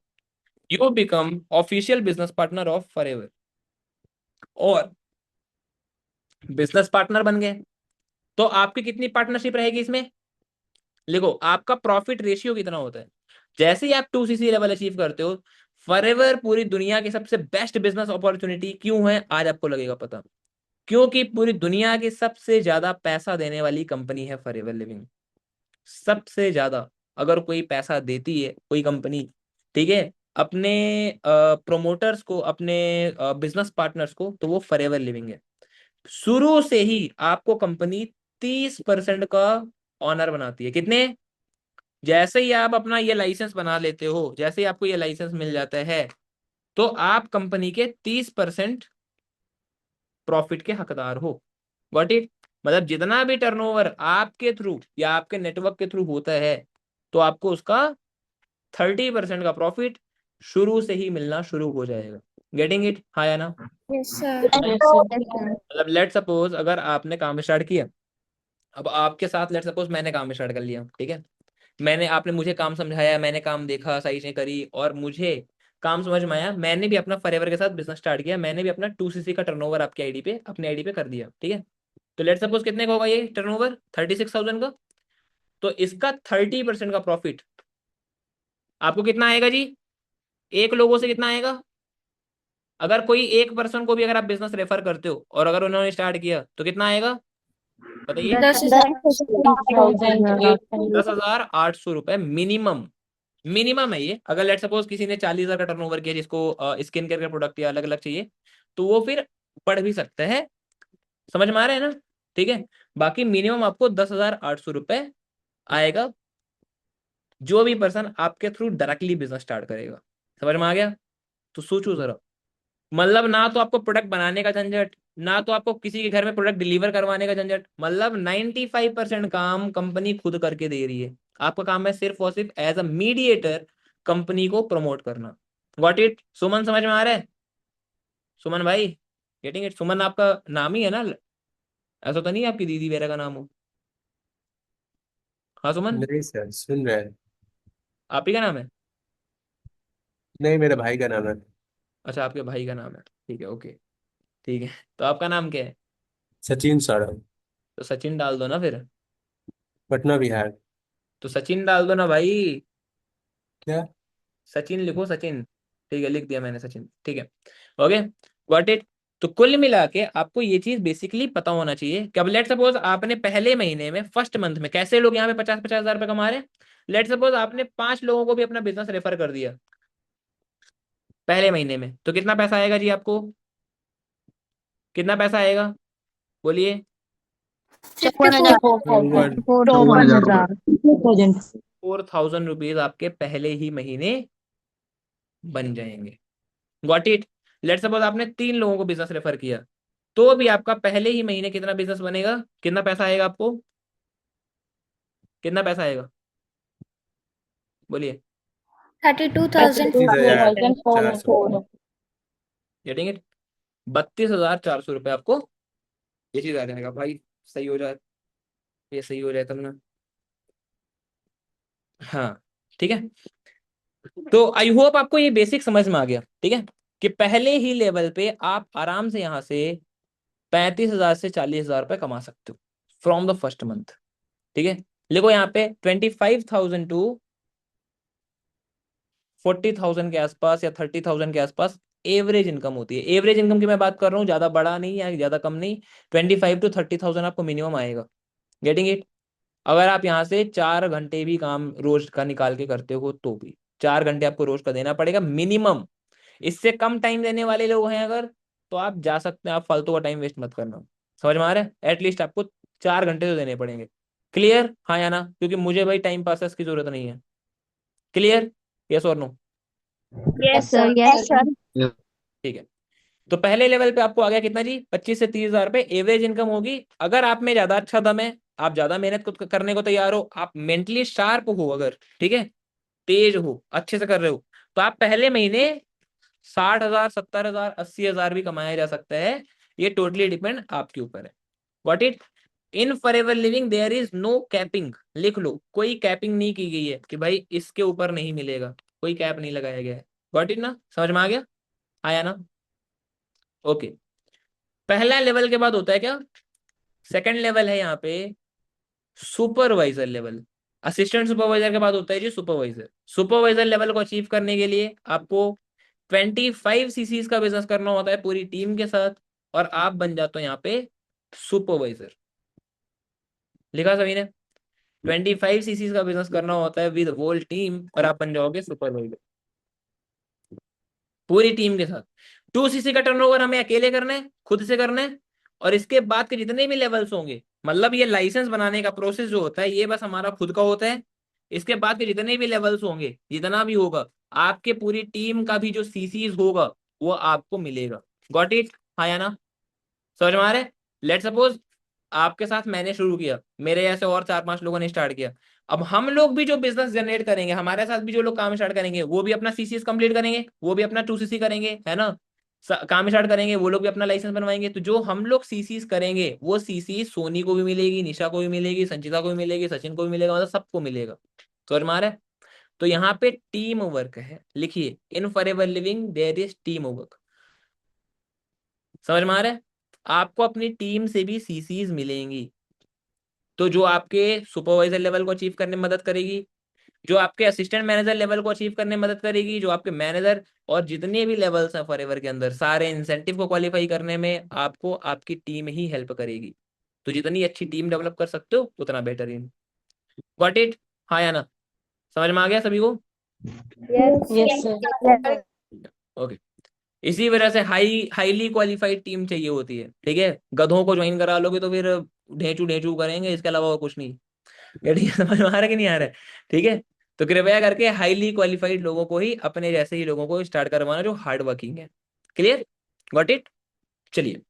you become official business partner of forever. और बिजनेस पार्टनर बन गए तो आपकी कितनी पार्टनरशिप रहेगी इसमें? लिखो, आपका प्रॉफिट रेशियो कितना होता है। जैसे ही आप 2 सीसी लेवल अचीव करते हो, फॉरएवर पूरी दुनिया की सबसे बेस्ट बिजनेस अपॉर्चुनिटी क्यों है, आज आपको लगेगा पता। क्योंकि पूरी दुनिया की सबसे ज्यादा पैसा देने वाली कंपनी है फॉरएवर लिविंग। सबसे ज्यादा अगर कोई पैसा देती है कोई कंपनी, ठीक है, अपने प्रोमोटर्स को, अपने बिजनेस पार्टनर्स को, तो वो फॉरएवर लिविंग है। शुरू से ही आपको कंपनी 30% का ऑनर बनाती है। कितने? जैसे ही आप अपना ये लाइसेंस बना लेते हो, जैसे ही आपको ये लाइसेंस मिल जाता है, तो आप कंपनी के 30% प्रॉफिट के हकदार हो। Got it? मतलब जितना भी टर्नओवर आपके थ्रू या आपके नेटवर्क के थ्रू होता है, तो आपको उसका 30% का प्रॉफिट शुरू से ही मिलना शुरू हो जाएगा। Getting it? हाँ या ना? Yes, sir. मतलब लेट सपोज अगर आपने काम स्टार्ट किया, अब आपके साथ लेट सपोज मैंने काम स्टार्ट कर लिया, ठीक है, मैंने, आपने मुझे काम समझाया, मैंने काम देखा, सही से करी, और मुझे काम समझ में आया, मैंने भी अपना फॉरएवर के साथ बिजनेस स्टार्ट किया, मैंने भी अपना 2 सीसी का टर्नओवर आपकी आईडी पे, अपनी आईडी पे कर दिया, ठीक है। तो लेट सपोज कितने का होगा ये टर्नओवर? 36,000 का। तो इसका 30% का प्रॉफिट आपको कितना आएगा जी? एक लोगों से कितना आएगा? अगर कोई एक पर्सन को भी अगर आप बिजनेस रेफर करते हो और अगर उन्होंने स्टार्ट किया, तो कितना आएगा बताइए? 10,800 रुपए मिनिमम। मिनिमम है ये। अगर लेट सपोज किसी ने 40,000 का टर्नओवर किया, जिसको स्किन केयर का प्रोडक्ट या अलग अलग चाहिए, तो वो फिर बढ़ भी सकता है। समझ में आ रहा है ना? ठीक है, बाकी मिनिमम आपको 10,800 रुपए आएगा, जो भी पर्सन आपके थ्रू डायरेक्टली बिजनेस स्टार्ट करेगा। समझ में आ गया? तो सोचो जरा, मतलब ना तो आपको प्रोडक्ट बनाने का झंझट, ना तो आपको किसी के घर में प्रोडक्ट डिलीवर करवाने का झंझट, मतलब 95% काम कंपनी खुद करके दे रही है। आपका काम है सिर्फ और सिर्फ एज अ मीडिएटर कंपनी को प्रमोट करना। Got it? सुमन, समझ में आ रहा है? सुमन भाई, गेटिंग इट? सुमन आपका नाम ही है ना? ऐसा तो नहीं है आपकी दीदी वगैरह का नाम हो? हाँ सुमन, नहीं सर, सुन रहे हैं। आप ही का नाम है? नहीं, मेरे भाई का नाम है। अच्छा, आपके भाई का नाम है, ठीक है, ओके, ठीक है। तो आपका नाम क्या है? सचिन सर। तो सचिन डाल दो ना फिर। पटना बिहार। तो सचिन डाल दो ना भाई। क्या? सचिन लिखो, सचिन। ठीक है, लिख दिया मैंने सचिन, ठीक है, ओके, गॉट इट। तो कुल मिला के आपको ये चीज बेसिकली पता होना चाहिए कि अब लेट सपोज आपने पहले महीने में, फर्स्ट मंथ में, कैसे लोग यहाँ पे 50-50 हजार रुपए कमा रहे हैं। लेट सपोज आपने 5 लोगों को भी अपना बिजनेस रेफर कर दिया पहले महीने में, तो कितना पैसा आएगा जी आपको? कितना पैसा आएगा बोलिए? 4,000 रुपीज आपके पहले ही महीने बन जाएंगे। Got it? लेट सपोज आपने 3 लोगों को बिजनेस रेफर किया, तो भी आपका पहले ही महीने कितना बिजनेस बनेगा, कितना पैसा आएगा आपको? कितना पैसा आएगा बोलिए? 32,000. 32,400। Getting it? 32,400 रुपये आपको ये चीज आ जाएगा भाई। सही हो जाए, ये सही हो जाए तब ना। हाँ, ठीक है। तो आई होप आपको ये बेसिक समझ में आ गया, ठीक है, कि पहले ही लेवल पे आप आराम से यहाँ से 35,000 से 40,000 रुपये कमा सकते हो फ्रॉम द फर्स्ट मंथ। ठीक है, लिखो यहाँ पे 25,000 टू 40,000 के आसपास या 30,000 के आसपास एवरेज इनकम होती है। एवरेज इनकम की मैं बात कर रहा हूँ, ज्यादा बड़ा नहीं या ज्यादा कम नहीं। 25,000 to 30,000 आपको मिनिमम आएगा। Getting it? अगर आप यहाँ से 4 घंटे भी काम रोज का निकाल के करते हो, तो भी 4 घंटे आपको रोज का देना पड़ेगा मिनिमम। इससे कम टाइम देने वाले लोग हैं अगर, तो आप जा सकते हैं, आप फालतू का टाइम वेस्ट मत करना। समझ में आ रहा है? एटलीस्ट आपको 4 घंटे तो देने पड़ेंगे। क्लियर, हाँ या ना? क्योंकि मुझे भाई टाइम पास की जरूरत नहीं है। क्लियर, यस और no? Yes, sir. Yes, sir. ठीक है। तो पहले लेवल पे आपको आ गया कितना जी, 25 से 30 हजार रुपए एवरेज इनकम होगी। अगर आप में ज्यादा अच्छा दम है, आप ज्यादा मेहनत करने को तैयार हो, आप मेंटली शार्प हो, अगर ठीक है, तेज हो, अच्छे से कर रहे हो, तो आप पहले महीने 60 हजार, 70 हजार, 80 हजार भी कमाया जा सकता है। ये टोटली डिपेंड आपके ऊपर है। What it, in Forever Living there is no capping. लिख लो, कोई कैपिंग नहीं की गई है कि भाई इसके ऊपर नहीं मिलेगा, कोई कैप नहीं लगाया गया है। व्हाट इट ना, समझ में आ गया, आया ना? ओके। पहला लेवल के बाद होता है क्या, सेकंड लेवल है यहाँ पे सुपरवाइजर लेवल। असिस्टेंट सुपरवाइजर के बाद होता है जी सुपरवाइजर। सुपरवाइजर लेवल को अचीव करने के लिए आपको 25 सीसीज का बिजनेस करना होता है पूरी टीम के साथ, और आप बन जाते हो यहाँ पे सुपरवाइजर। लिखा सभी ने? 25 सीसीज का बिजनेस करना होता है विद होल टीम, और आप बन जाओगे सुपरवाइजर पूरी टीम के साथ। 2 सीसी का टर्नओवर हमें अकेले करना है, खुद से करना है, और इसके बाद के जितने भी लेवल्स होंगे, मतलब ये लाइसेंस बनाने का प्रोसेस जो होता है ये बस हमारा खुद का होता है। इसके बाद के जितने भी लेवल्स होंगे, जितना भी होगा, आपके पूरी टीम का भी जो सीसीज होगा वो आपको मिलेगा। गॉट इट, हाँ या ना? समझ में आ रहा है? लेट सपोज आपके साथ मैंने शुरू किया, मेरे ऐसे और 4-5 लोगों ने स्टार्ट किया। अब हम लोग भी जो बिजनेस जनरेट करेंगे, हमारे साथ भी जो लोग काम स्टार्ट करेंगे, वो भी अपना सीसीएस कंप्लीट करेंगे, वो भी अपना 2 सीसी करेंगे, है ना? काम स्टार्ट करेंगे, वो लोग भी अपना लाइसेंस बनवाएंगे। तो जो हम लोग सीसीस करेंगे वो सीसी सोनी को भी मिलेगी, निशा को भी मिलेगी, संचिता को भी मिलेगी, सचिन को भी मिलेगा, मतलब सबको मिलेगा। समझ में आ रहा है? तो यहाँ पे टीम वर्क है, लिखिए in Forever Living there is team work. समझ में आ रहा है? आपको अपनी टीम से भी सीसीज मिलेंगी, तो जो आपके सुपरवाइजर लेवल को अचीव करने में मदद करेगी, जो आपके असिस्टेंट मैनेजर लेवल को अचीव करने में मदद करेगी, जो आपके मैनेजर और जितने भी लेवल्स हैं फॉरएवर के अंदर, सारे इंसेंटिव को क्वालिफाई करने में आपको आपकी टीम ही हेल्प करेगी। तो जितनी अच्छी टीम डेवलप कर सकते हो उतना बेटर इन। गॉट इट, हाँ या ना? समझ में आ गया सभी को? Yes, sir. ओके। इसी वजह से हाईली क्वालिफाइड टीम चाहिए होती है, ठीक है? गधों को ज्वाइन करा लोगे तो फिर ढेंचू ढेंचू करेंगे, इसके अलावा और कुछ नहीं। ये ठीक है, समझ में आ रहा है कि नहीं आ रहा है? ठीक है। तो कृपया करके हाईली क्वालिफाइड लोगों को ही, अपने जैसे ही लोगों को स्टार्ट करवाना जो हार्ड वर्किंग है। Clear, got it? चलिए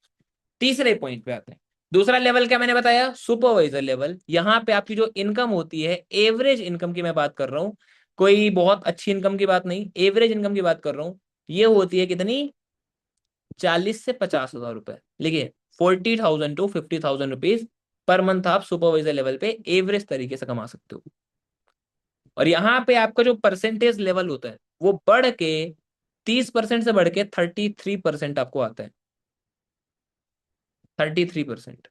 तीसरे पॉइंट पे आते हैं। दूसरा लेवल क्या मैंने बताया, सुपरवाइजर लेवल। यहाँ पे आपकी जो इनकम होती है, एवरेज इनकम की मैं बात कर रहा हूँ, कोई बहुत अच्छी इनकम की बात नहीं, एवरेज इनकम की बात कर रहा हूँ। ये होती है कितनी, 40 से 50 हजार रुपए। लिखिए 40,000 to 50,000 रुपीज पर मंथ आप सुपरवाइजर लेवल पे एवरेज तरीके से कमा सकते हो। और यहाँ पे आपका जो परसेंटेज लेवल होता है वो बढ़ के 30% से बढ़ के 33% आपको आता है। 33%,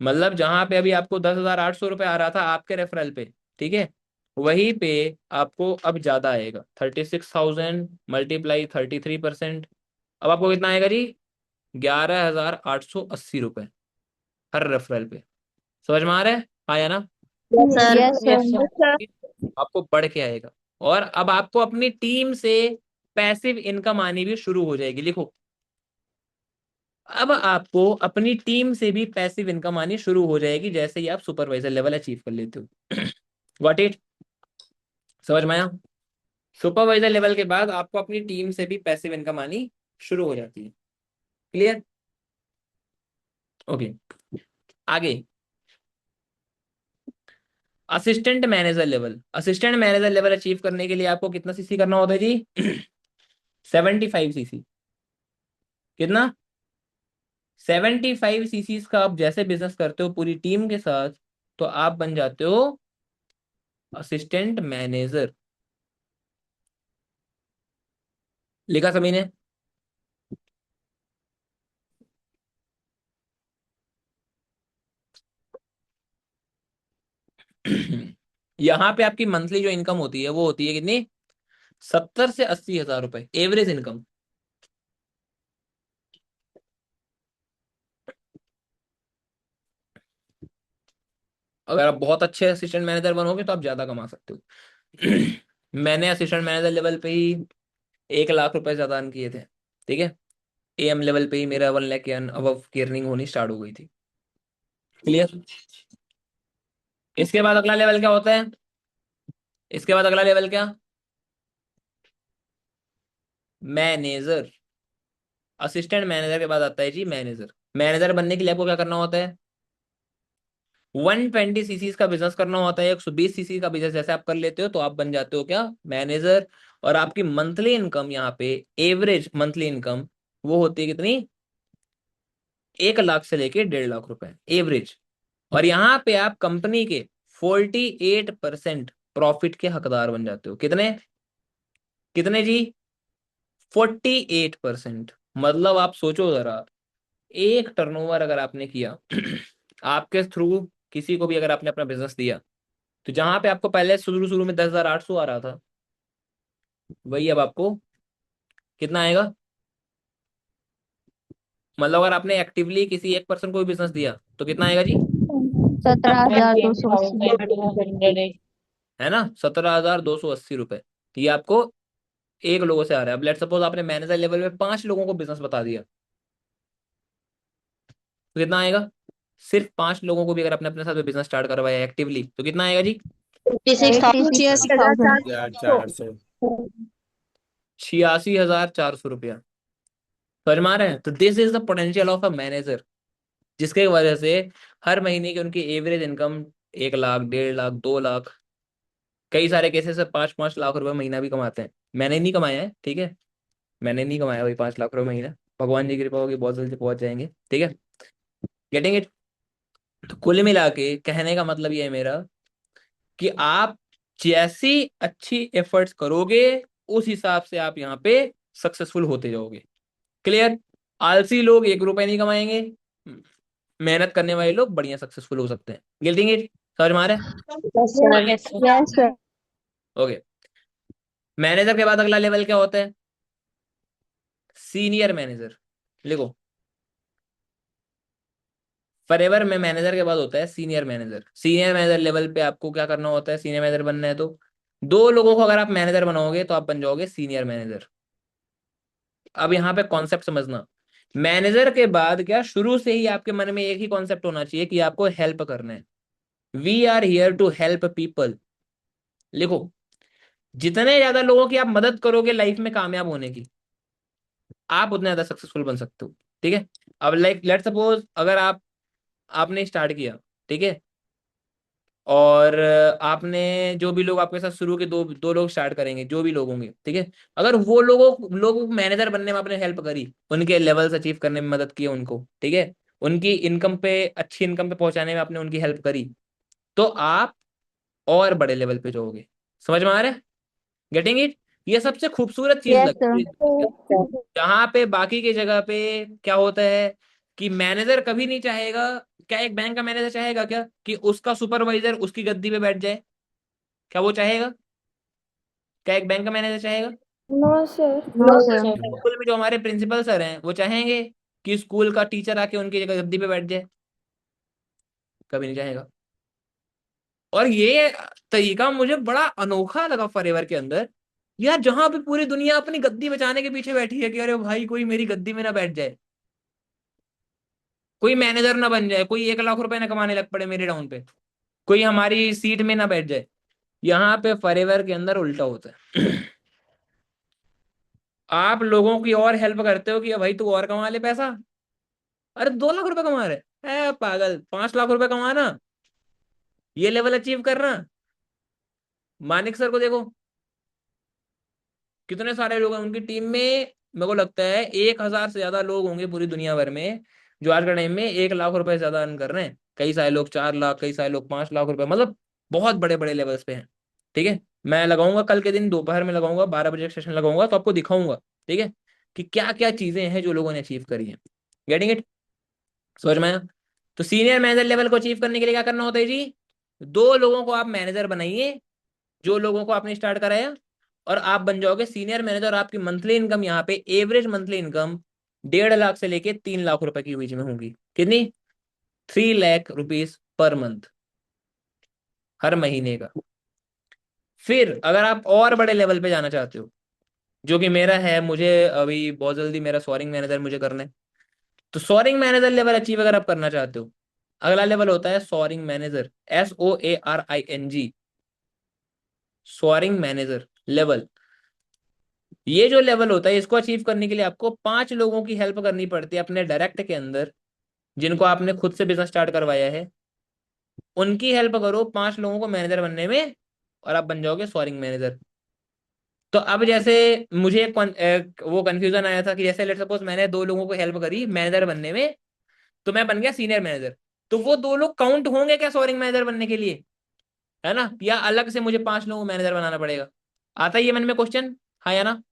मतलब जहां पे अभी आपको 10,800 रुपये आ रहा था आपके रेफरल पे, ठीक है, वहीं पे आपको अब ज्यादा आएगा। 36,000 मल्टीप्लाई 33%, अब आपको कितना आएगा जी, 11,880 रुपये हर रेफरल पे। समझ में आ रहा है, आया ना? Yes, sir. Yes, sir. Yes, sir. आपको बढ़ के आएगा, और अब आपको अपनी टीम से पैसिव इनकम आनी भी शुरू हो जाएगी। लिखो, अब आपको अपनी टीम से भी पैसिव इनकम आनी शुरू हो जाएगी जैसे ही आप सुपरवाइजर लेवल अचीव कर लेते हो। व्हाट इट, समझ में आया? सुपरवाइजर लेवल के बाद आपको अपनी टीम से भी पैसिव इनकम आनी शुरू हो जाती है। Clear, okay. आगे assistant manager level. Assistant manager level achieve करने के लिए आपको कितना सीसी करना होता है जी? 75 सीसी। कितना? 75 सीसीज का आप जैसे बिजनेस करते हो पूरी टीम के साथ, तो आप बन जाते हो असिस्टेंट मैनेजर। लिखा सभी ने? यहाँ पे आपकी मंथली जो इनकम होती है वो होती है कितनी, 70 से 80 हजार रुपए एवरेज इनकम। अगर आप बहुत अच्छे असिस्टेंट मैनेजर बनोगे तो आप ज्यादा कमा सकते हो। मैंने असिस्टेंट मैनेजर लेवल पे ही 1 लाख रुपए ज्यादा अर्न किए थे, ठीक है? एएम लेवल पे ही मेरा 1 लाख के अब की अर्निंग होनी स्टार्ट हो गई थी। क्लियर? इसके बाद अगला लेवल क्या होता है? इसके बाद अगला लेवल क्या? मैनेजर। असिस्टेंट मैनेजर के बाद आता है जी मैनेजर। मैनेजर बनने के लिए आपको क्या करना होता है? 120 सीसी का बिजनेस करना होता है, 120 सीसी का बिजनेस जैसे आप कर लेते हो तो आप बन जाते हो क्या? मैनेजर। और आपकी मंथली इनकम यहाँ पे, एवरेज मंथली इनकम वो होती है कितनी? 1 लाख से लेके 1.5 लाख रुपए एवरेज। और यहाँ पे आप कंपनी के 48% प्रॉफिट के हकदार बन जाते हो। कितने? कितने जी? 48%। मतलब आप सोचो जरा, एक टर्नओवर अगर आपने किया आपके थ्रू किसी को भी अगर आपने अपना बिजनेस दिया, तो जहां पे आपको पहले शुरू शुरू में 10,800 आ रहा था, वही अब आपको कितना आएगा? मतलब अगर आपने एक्टिवली किसी एक पर्सन को भी बिजनेस दिया तो कितना आएगा जी? 17,280। 17,280। है ना, 17,280 रुपए। ये आपको एक लोगों से आ रहा है। अब लेट सपोज आपने मैनेजर लेवल पे 5 लोगों को बिजनेस बता दिया, तो कितना आएगा? सिर्फ 5 लोगों को भी अगर आपने अपने साथ बिजनेस स्टार्ट करवाया एक्टिवली, तो कितना आएगा जी? 86,000। 4,400। 86,400 रुपया। समझ में आ रहा है? तो this is the potential of a manager, जिसके वजह से हर महीने की उनकी एवरेज इनकम 1 लाख, 1.5 लाख, 2 लाख, कई सारे केसेस से 5-5 लाख रुपए महीना भी कमाते हैं। मैंने नहीं कमाया है, ठीक है, मैंने नहीं कमाया भाई 5 लाख रुपए महीना। भगवान जी की कृपा होगी, बहुत जल्दी पहुंच जाएंगे, ठीक है। Getting it? तो कुल मिला के कहने का मतलब ये है मेरा कि आप जैसी अच्छी एफर्ट्स करोगे, उस हिसाब से आप यहाँ पे सक्सेसफुल होते जाओगे। क्लियर? आलसी लोग 1 रुपए नहीं कमाएंगे, मेहनत करने वाले लोग बढ़िया सक्सेसफुल हो सकते हैं। Getting it? समझ में आ रहा है? Yes, sir. Yes, sir. Yes sir. Okay. Manager के बाद अगला लेवल क्या होता है? Senior manager. लिखो, फॉरएवर में मैनेजर के बाद होता है senior manager. Senior manager level पे आपको क्या करना होता है? सीनियर मैनेजर बनना है तो 2 लोगों को अगर आप मैनेजर बनाओगे तो आप बन जाओगे सीनियर मैनेजर। अब यहाँ पे कॉन्सेप्ट समझना, मैनेजर के बाद क्या शुरू से ही आपके मन में एक ही कॉन्सेप्ट होना चाहिए कि आपको हेल्प करना है। We are here to help people. लिखो, जितने ज्यादा लोगों की आप मदद करोगे लाइफ में कामयाब होने की, आप उतने ज्यादा सक्सेसफुल बन सकते हो, ठीक है। अब लाइक लेट सपोज अगर आपने स्टार्ट किया, ठीक है, और आपने जो भी लोग आपके साथ शुरू के दो दो लोग स्टार्ट करेंगे, जो भी लोग होंगे, ठीक है, अगर वो लोगों को मैनेजर बनने में आपने हेल्प करी, उनके लेवल्स अचीव करने में मदद की उनको, ठीक है, उनकी इनकम पे, अच्छी इनकम पे पहुंचाने में आपने उनकी हेल्प करी, तो आप और बड़े लेवल पे जाओगे। समझ में आ रहा है? Getting it? ये सबसे खूबसूरत चीज यस लगती है, सर। जहां पे बाकी की जगह पे क्या होता है कि मैनेजर कभी नहीं चाहेगा, क्या एक बैंक का मैनेजर चाहेगा क्या कि उसका सुपरवाइजर उसकी गद्दी पे बैठ जाए? क्या वो चाहेगा? क्या एक बैंक का मैनेजर चाहेगा? No sir. No No, sir. sir. School में जो हमारे प्रिंसिपल सर हैं वो चाहेंगे कि स्कूल का टीचर आके उनकी जगह गद्दी पे बैठ जाए? कभी नहीं चाहेगा। और ये तरीका मुझे बड़ा अनोखा लगा फॉरएवर के अंदर, यार जहां पे पूरी दुनिया अपनी गद्दी बचाने के पीछे बैठी है कि अरे भाई कोई मेरी गद्दी में ना बैठ जाए, कोई मैनेजर ना बन जाए, कोई 1 लाख रुपए ना कमाने लग पड़े मेरे डाउन पे, कोई हमारी सीट में ना बैठ जाए। यहाँ पे फॉरएवर के अंदर उल्टा होता है। आप लोगों की और हेल्प करते हो कि भाई तू और कमा ले पैसा। अरे 2 लाख रुपए कमा रहे पागल, 5 लाख रुपए कमाना, ये लेवल अचीव करना। मानिक सर को देखो, कितने सारे लोग हैं उनकी टीम में। मेरे को लगता है 1,000 से ज्यादा लोग होंगे पूरी दुनिया भर में जो आज के टाइम में 1 लाख रुपए से ज्यादा अर्न कर रहे हैं। कई सारे लोग 4 लाख, कई सारे लोग 5 लाख रुपए, मतलब बहुत बड़े बड़े लेवल्स पे हैं, ठीक है। मैं लगाऊंगा कल के दिन दोपहर में, लगाऊंगा 12 बजे सेशन लगाऊंगा तो आपको दिखाऊंगा, ठीक है, कि क्या क्या चीजें हैं जो लोगों ने अचीव करी है। Getting it? समझ में आया? तो सीनियर मैनेजर लेवल को अचीव करने के लिए क्या करना होता है जी? 2 लोगों को आप मैनेजर बनाइए, जो लोगों को आपने स्टार्ट कराया, और आप बन जाओगे सीनियर मैनेजर। और आपकी मंथली इनकम यहाँ पे, एवरेज मंथली इनकम 1.5 लाख से लेके 3 लाख रुपए के बीच में होगी। कितनी? 3 लाख रुपीज पर मंथ, हर महीने का। फिर अगर आप और बड़े लेवल पे जाना चाहते हो, जो कि मेरा है, मुझे अभी बहुत जल्दी मेरा सोअरिंग मैनेजर मुझे करना है, तो सोअरिंग मैनेजर लेवल अचीव अगर आप करना चाहते हो, अगला लेवल होता है सोअरिंग मैनेजर, SOARING, सोअरिंग मैनेजर लेवल। ये जो लेवल होता है इसको अचीव करने के लिए आपको 5 लोगों की हेल्प करनी पड़ती है अपने डायरेक्ट के अंदर, जिनको आपने खुद से बिजनेस स्टार्ट करवाया है। उनकी हेल्प करो 5 लोगों को मैनेजर बनने में, और आप बन जाओगे सोअरिंग मैनेजर। तो अब जैसे मुझे वो कंफ्यूजन आया था कि जैसे लेट सपोज मैंने 2 लोगों को हेल्प करी मैनेजर बनने में, तो मैं बन गया सीनियर मैनेजर। तो वो 2 लोग काउंट होंगे क्या सोअरिंग मैनेजर बनने के लिए, है ना, या अलग से मुझे 5 लोगों को मैनेजर बनाना पड़ेगा? आता ही है मन में क्वेश्चन, हाँ या ना?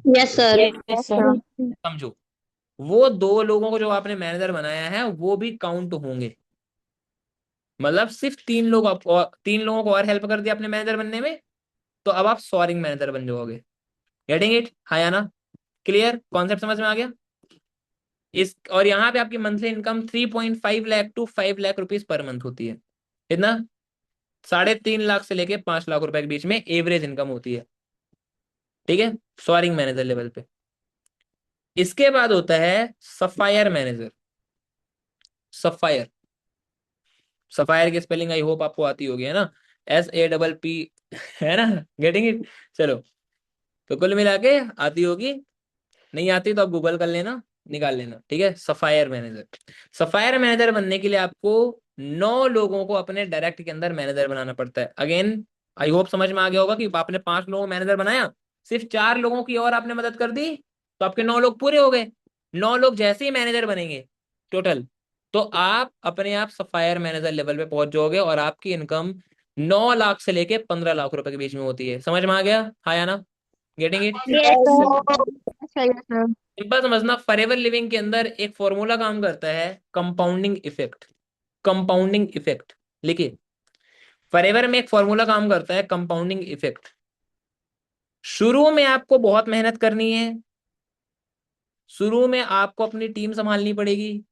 Yes, sir. Yes, sir. समझो, वो 2 लोगों को जो आपने मैनेजर बनाया है वो भी काउंट होंगे। मतलब सिर्फ 3 लोग आप, और 3 लोगों को और हेल्प कर दिया अपने मैनेजर बनने में, तो अब आप सोअरिंग मैनेजर बन जाओगे। गेटिंग इट, हाँ या ना? क्लियर, कॉन्सेप्ट समझ में आ गया? इस और यहाँ पे आपकी monthly income 3.5 lakh to 5 lakh rupees per month होती है। कितना? 3.5 लाख से लेके 5 लाख रुपए के बीच में एवरेज इनकम होती है। ठीक है, सोअरिंग मैनेजर लेवल पे। इसके बाद होता है सफायर मैनेजर। सफायर, सफायर की स्पेलिंग आई होप आपको आती होगी, है ना, SAPP, है ना? Getting it? चलो, तो कुल मिला के आती होगी, नहीं आती तो आप गूगल कर लेना, निकाल लेना। ठीक है, सफायर मैनेजर। सफायर मैनेजर बनने के लिए आपको 9 लोगों को अपने डायरेक्ट के अंदर मैनेजर बनाना पड़ता है। अगेन आई होप समझ में आ गया होगा कि आपने 5 लोगों को मैनेजर बनाया, सिर्फ 4 लोगों की और आपने मदद कर दी, तो आपके 9 लोग पूरे हो गए। 9 लोग जैसे ही मैनेजर बनेंगे टोटल, तो आप अपने आप सफायर मैनेजर लेवल पे पहुंच जाओगे, और आपकी इनकम 9 लाख से लेके 15 लाख रुपए के बीच में होती है। समझ में आ गया, हाँ या ना? Getting it? Yes, sir. Yes, sir. Yes, sir. Simple समझना, फॉरएवर लिविंग के अंदर एक फॉर्मूला काम करता है, कंपाउंडिंग इफेक्ट। कंपाउंडिंग इफेक्ट लिखिए, फॉरएवर में एक फॉर्मूला काम करता है, कंपाउंडिंग इफेक्ट। शुरू में आपको बहुत मेहनत करनी है, शुरू में आपको अपनी टीम संभालनी पड़ेगी।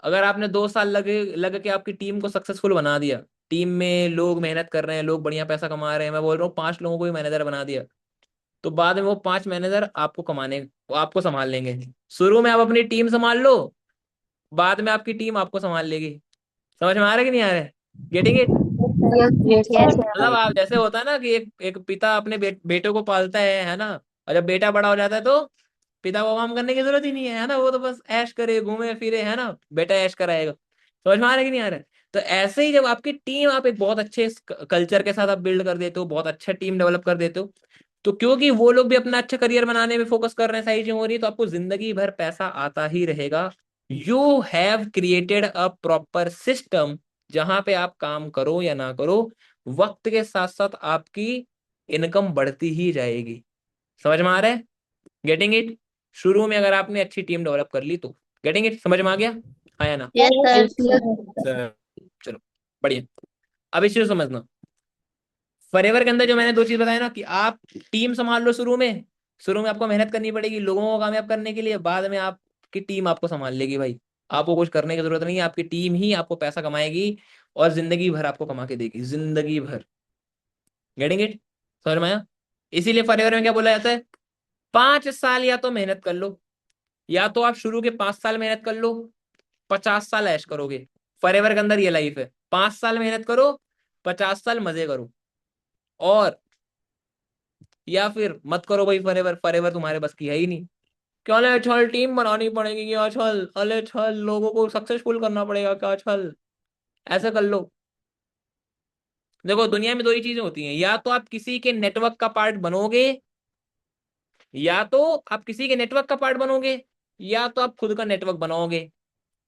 अगर आपने 2 साल लग के आपकी टीम को सक्सेसफुल बना दिया, टीम में लोग मेहनत कर रहे हैं, लोग बढ़िया पैसा कमा रहे हैं, मैं बोल रहा हूँ 5 लोगों को भी मैनेजर बना दिया, तो बाद में वो 5 मैनेजर आपको कमाने, वो आपको संभाल लेंगे। शुरू में आप अपनी टीम संभाल लो, बाद में आपकी टीम आपको संभाल लेगी। समझ में आ रहा है कि नहीं आ रहा है? Getting it? Yes, Yes, yes, sir. sir. मतलब आप जैसे होता है ना कि एक पिता अपने बेटे को पालता है ना, और जब बेटा बड़ा हो जाता है तो पिता को काम करने की जरूरत ही नहीं है ना, वो तो बस ऐश करे, घूमे फिरे, है ना, बेटा ऐश कराएगा। समझ में आ रहा है कि नहीं आ रहा है? तो ऐसे ही जब आपकी टीम, आप एक बहुत अच्छे कल्चर के साथ आप बिल्ड कर देते हो, बहुत अच्छा टीम डेवलप कर देते हो, तो क्योंकि वो लोग भी अपना अच्छा करियर बनाने में फोकस कर रहे हैं, सारी चीजें हो रही है, तो आपको जिंदगी भर पैसा आता ही रहेगा। You have created a proper system, जहां पे आप काम करो या ना करो, वक्त के साथ साथ आपकी इनकम बढ़ती ही जाएगी। समझ में आ रहा है? Getting it? शुरू में अगर आपने अच्छी टीम डेवलप कर ली तो। गेटिंग इट, समझ में आ गया, आया ना? Yes, sir. Yes, sir. चलो, बढ़िया। अब इस चीज को समझना, फॉरएवर के अंदर जो मैंने 2 चीज बताया ना, कि आप टीम संभाल लो शुरू में आपको मेहनत करनी पड़ेगी लोगों को कामयाब करने के लिए, बाद में आपकी टीम आपको संभाल लेगी भाई। आपको कुछ करने की जरूरत नहीं है, आपकी टीम ही आपको पैसा कमाएगी, और जिंदगी भर आपको कमा के देगी, जिंदगी भर। Getting it? समझ में आया? इसीलिए फॉरएवर में क्या बोला जाता है, 5 साल या तो मेहनत कर लो, या तो आप शुरू के 5 साल मेहनत कर लो, 50 साल ऐश करोगे। फॉरएवर के अंदर ये लाइफ है, 5 साल मेहनत करो, 50 साल मजे करो, और या फिर मत करो भाई फॉरएवर, फॉरएवर तुम्हारे बस की है ही नहीं। क्या ले छल, टीम बनानी पड़ेगी, क्या छल, अले छल, लोगों को सक्सेसफुल करना पड़ेगा, क्या छल, ऐसे कर लो। देखो, दुनिया में 2 ही चीजें होती हैं, या तो आप किसी के नेटवर्क का पार्ट बनोगे, या तो आप किसी के नेटवर्क का पार्ट बनोगे, या तो आप खुद का नेटवर्क बनाओगे,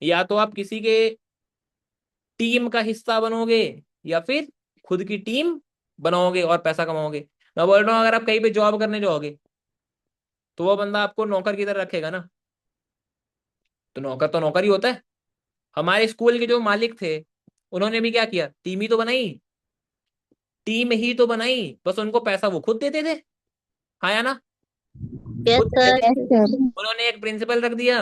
या तो आप किसी के टीम का हिस्सा बनोगे, या फिर खुद की टीम बनाओगे और पैसा कमाओगे। मैं बोल रहा हूँ, अगर आप कहीं पे जॉब करने जाओगे, तो वो बंदा आपको नौकर की तरह रखेगा ना, तो नौकर ही होता है। हमारे स्कूल के जो मालिक थे, उन्होंने भी क्या किया, टीम ही तो बनाई, टीम ही तो बनाई, बस उनको पैसा वो खुद देते थे, हाँ या ना? Yes, खुद sir. देते थे। Yes, sir. उन्होंने एक प्रिंसिपल रख दिया,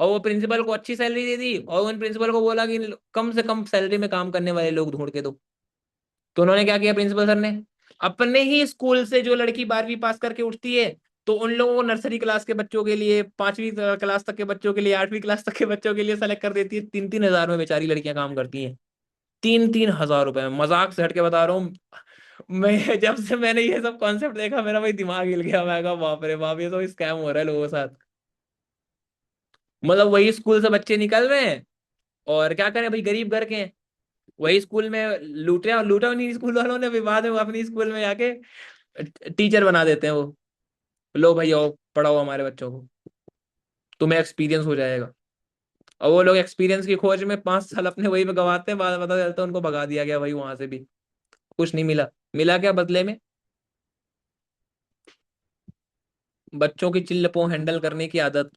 और वो प्रिंसिपल को अच्छी सैलरी दे दी, और उन प्रिंसिपल को बोला कि कम से कम सैलरी में काम करने वाले लोग ढूंढ के दो। तो उन्होंने क्या किया, प्रिंसिपल सर ने अपने ही स्कूल से जो लड़की 12वीं पास करके उठती है, तो उन लोगों को नर्सरी क्लास के बच्चों के लिए, 5वीं क्लास तक के बच्चों के लिए, 8वीं क्लास तक के बच्चों के लिए सेलेक्ट कर देती है। 3-3 हजार में बेचारी लड़कियां काम करती हैं। 3-3 हजार रुपए में, मजाक से हट के बता रहा हूँ। मैं जब से मैंने ये सब कॉन्सेप्ट देखा, मेरा भाई दिमाग हिल गया। मैं कहा बाप रे बाप, ये तो स्कैम हो रहा है लोगों के साथ। मतलब वही स्कूल से बच्चे निकल रहे हैं, और क्या करें भाई, गरीब घर के हैं, वही स्कूल में लूटे, और लूटा उन्हीं स्कूल वालों ने, फिर बाद में वो अपनी स्कूल में जाके टीचर बना देते हैं वो। लो भाई आओ पढ़ाओ हमारे बच्चों को, तुम्हें एक्सपीरियंस हो जाएगा। और वो लोग एक्सपीरियंस की खोज में 5 साल अपने वही पे गवाते हैं, बाद में पता चलता है उनको भगा दिया गया भाई वहां से भी। कुछ नहीं मिला। मिला क्या बदले में? बच्चों की चिल्लपों हैंडल करने की आदत।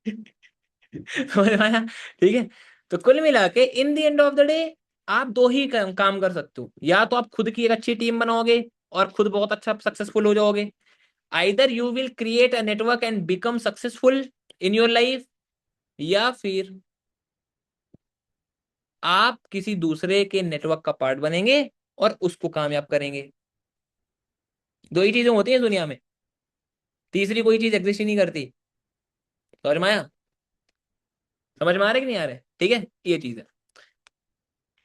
समझ में आया? ठीक है। तो कुल मिला के in the end of the day आप दो ही काम कर सकते हो। या तो आप खुद की एक अच्छी टीम बनाओगे और खुद बहुत अच्छा सक्सेसफुल हो जाओगे, either you will create a network and become successful in your life, या फिर आप किसी दूसरे के नेटवर्क का पार्ट बनेंगे और उसको कामयाब करेंगे। दो ही चीजें होती हैं दुनिया में, तीसरी कोई चीज एग्जिस्ट ही नहीं करती। समझ में आया? समझ में आ रहा है कि नहीं आ रहा है? ठीक है, ये चीज है।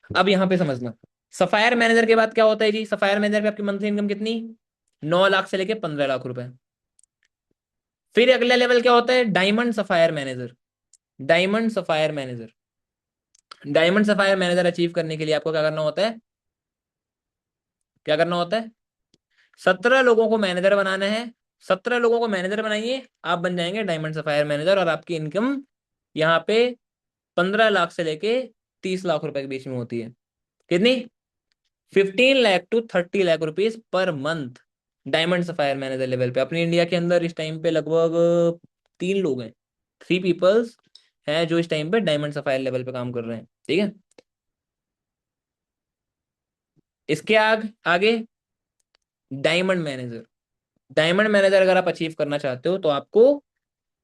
अब यहां पे समझना, सफायर मैनेजर के बाद क्या होता है जी? सफायर मैनेजर पे आपकी मंथली इनकम कितनी? 9 लाख से लेके 15 लाख रुपए। फिर अगला लेवल क्या होता है? Diamond sapphire manager. Diamond sapphire manager, diamond sapphire manager achieve करने के लिए आपको क्या करना होता है? क्या करना होता है? 17 लोगों को मैनेजर बनाना है। 17 लोगों को मैनेजर बनाइए, आप बन जाएंगे डायमंड सफायर मैनेजर, और आपकी इनकम यहाँ पे 15 लाख से लेके 30 लाख रुपए के बीच में होती है। कितनी? 15 lakh to 30 lakh rupees per month. Diamond sapphire manager level पे अपनी इंडिया के अंदर इस टाइम पे लगभग 3 लोग हैं, 3 पीपल्स हैं जो इस टाइम पे डायमंड सफायर लेवल पे काम कर रहे हैं। ठीक है। इसके आगे डायमंड मैनेजर। डायमंड मैनेजर अगर आप अचीव करना चाहते हो तो आपको